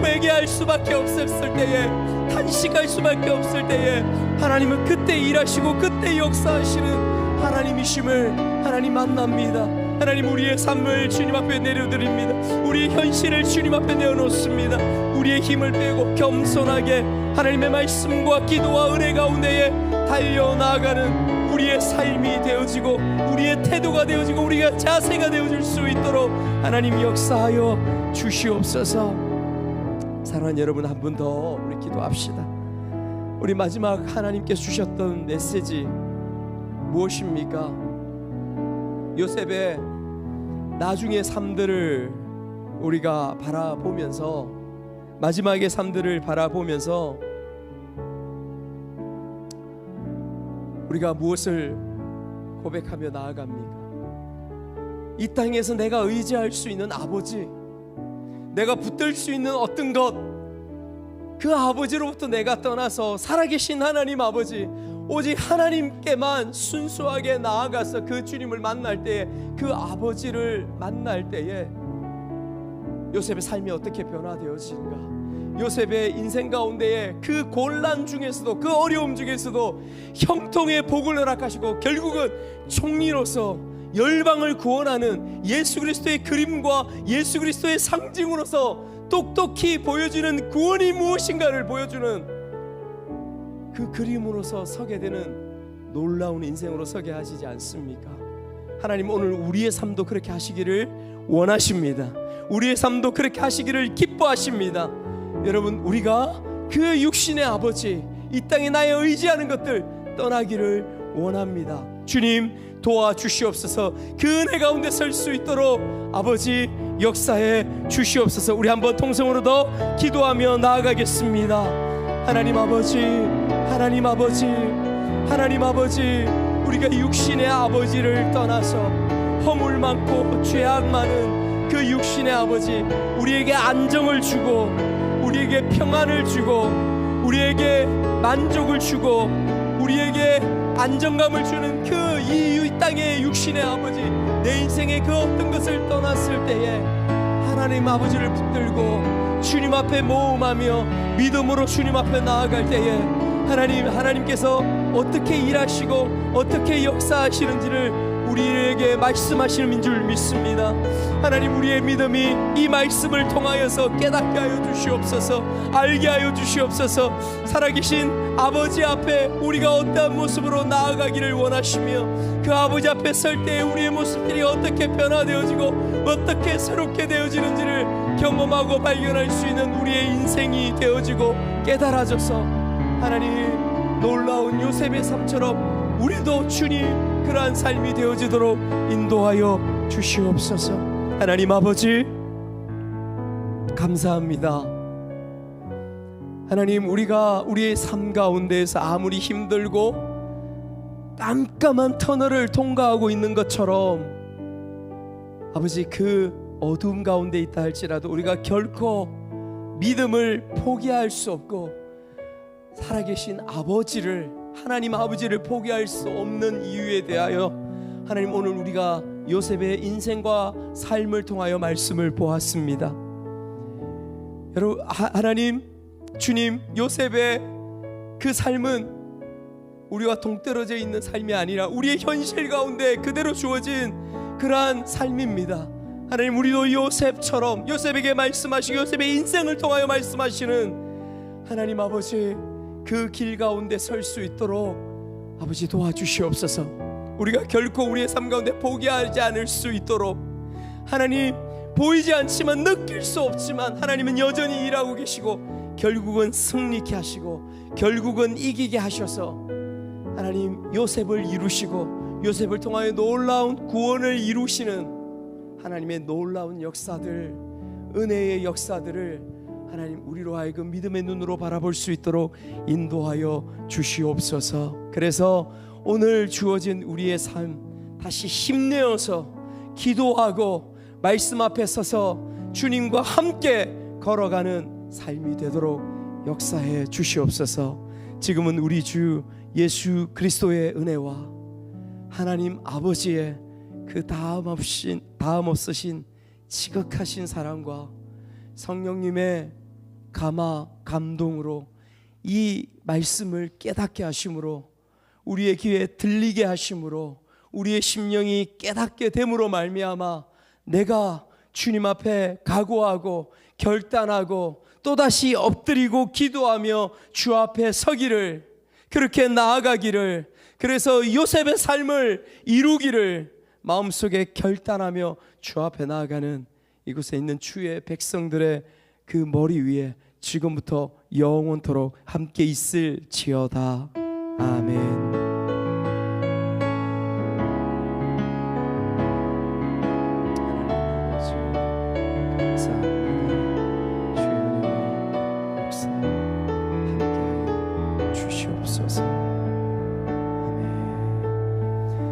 회개할 수밖에 없었을 때에, 탄식할 수밖에 없을 때에 하나님은 그때 일하시고 그때 역사하시는 하나님이심을 하나님 만납니다. 하나님, 우리의 삶을 주님 앞에 내려드립니다. 우리의 현실을 주님 앞에 내어놓습니다. 우리의 힘을 빼고 겸손하게 하나님의 말씀과 기도와 은혜 가운데에 달려나가는 우리의 삶이 되어지고, 우리의 태도가 되어지고, 우리가 자세가 되어질 수 있도록 하나님 역사하여 주시옵소서. 사랑하는 여러분, 한 번 더 우리 기도합시다. 우리 마지막 하나님께 주셨던 메시지 무엇입니까? 요셉의 나중의 삶들을 우리가 바라보면서, 마지막의 삶들을 바라보면서 우리가 무엇을 고백하며 나아갑니까? 이 땅에서 내가 의지할 수 있는 아버지, 내가 붙들 수 있는 어떤 것, 그 아버지로부터 내가 떠나서 살아계신 하나님 아버지, 오직 하나님께만 순수하게 나아가서 그 주님을 만날 때에, 그 아버지를 만날 때에 요셉의 삶이 어떻게 변화되어지는가? 요셉의 인생 가운데에 그 곤란 중에서도, 그 어려움 중에서도 형통의 복을 허락하시고 결국은 총리로서 열방을 구원하는 예수 그리스도의 그림과 예수 그리스도의 상징으로서 똑똑히 보여주는 구원이 무엇인가를 보여주는 그 그림으로서 서게 되는 놀라운 인생으로 서게 하시지 않습니까? 하나님, 오늘 우리의 삶도 그렇게 하시기를 원하십니다. 우리의 삶도 그렇게 하시기를 기뻐하십니다. 여러분, 우리가 그 육신의 아버지, 이 땅에 나의 의지하는 것들 떠나기를 원합니다. 주님 도와주시옵소서. 그 은혜 가운데 설 수 있도록 아버지 역사해 주시옵소서. 우리 한번 통성으로 더 기도하며 나아가겠습니다. 하나님 아버지, 하나님 아버지, 하나님 아버지, 우리가 육신의 아버지를 떠나서 허물 많고 죄악 많은 그 육신의 아버지, 우리에게 안정을 주고, 우리에게 평안을 주고, 우리에게 만족을 주고, 우리에게 안정감을 주는 그 이 땅의 육신의 아버지, 내 인생의 그 어떤 것을 떠났을 때에 하나님 아버지를 붙들고 주님 앞에 모험하며 믿음으로 주님 앞에 나아갈 때에 하나님께서 어떻게 일하시고 어떻게 역사하시는지를 우리에게 말씀하시는 줄 믿습니다. 하나님, 우리의 믿음이 이 말씀을 통하여서 깨닫게 하여 주시옵소서. 알게 하여 주시옵소서. 살아계신 아버지 앞에 우리가 어떠한 모습으로 나아가기를 원하시며, 그 아버지 앞에 설 때 우리의 모습들이 어떻게 변화되어지고 어떻게 새롭게 되어지는지를 경험하고 발견할 수 있는 우리의 인생이 되어지고 깨달아져서 하나님, 놀라운 요셉의 삶처럼 우리도 주님 그러한 삶이 되어지도록 인도하여 주시옵소서. 하나님 아버지, 감사합니다. 하나님, 우리가 우리의 삶 가운데에서 아무리 힘들고 깜깜한 터널을 통과하고 있는 것처럼 아버지, 그 어두움 가운데 있다 할지라도 우리가 결코 믿음을 포기할 수 없고, 살아계신 아버지를, 하나님 아버지를 포기할 수 없는 이유에 대하여 하나님, 오늘 우리가 요셉의 인생과 삶을 통하여 말씀을 보았습니다. 여러분, 하나님, 주님, 요셉의 그 삶은 우리와 동떨어져 있는 삶이 아니라 우리의 현실 가운데 그대로 주어진 그러한 삶입니다. 하나님, 우리도 요셉처럼 요셉에게 말씀하시고 요셉의 인생을 통하여 말씀하시는 하나님 아버지, 그 길 가운데 설 수 있도록 아버지 도와주시옵소서. 우리가 결코 우리의 삶 가운데 포기하지 않을 수 있도록 하나님, 보이지 않지만 느낄 수 없지만 하나님은 여전히 일하고 계시고 결국은 승리케 하시고 결국은 이기게 하셔서 하나님 요셉을 이루시고 요셉을 통하여 놀라운 구원을 이루시는 하나님의 놀라운 역사들, 은혜의 역사들을 하나님 우리로 하여금 믿음의 눈으로 바라볼 수 있도록 인도하여 주시옵소서. 그래서 오늘 주어진 우리의 삶 다시 힘내어서 기도하고 말씀 앞에 서서 주님과 함께 걸어가는 삶이 되도록 역사해 주시옵소서. 지금은 우리 주 예수 그리스도의 은혜와 하나님 아버지의 그 다음 없으신 지극하신 사랑과 성령님의 감동으로 이 말씀을 깨닫게 하심으로 우리의 귀에 들리게 하심으로 우리의 심령이 깨닫게 됨으로 말미암아 내가 주님 앞에 각오하고 결단하고 또다시 엎드리고 기도하며 주 앞에 서기를, 그렇게 나아가기를, 그래서 요셉의 삶을 이루기를 마음속에 결단하며 주 앞에 나아가는 이곳에 있는 주의 백성들의 그 머리 위에 지금부터 영원토록 함께 있을지어다. 아멘. 주시옵소서.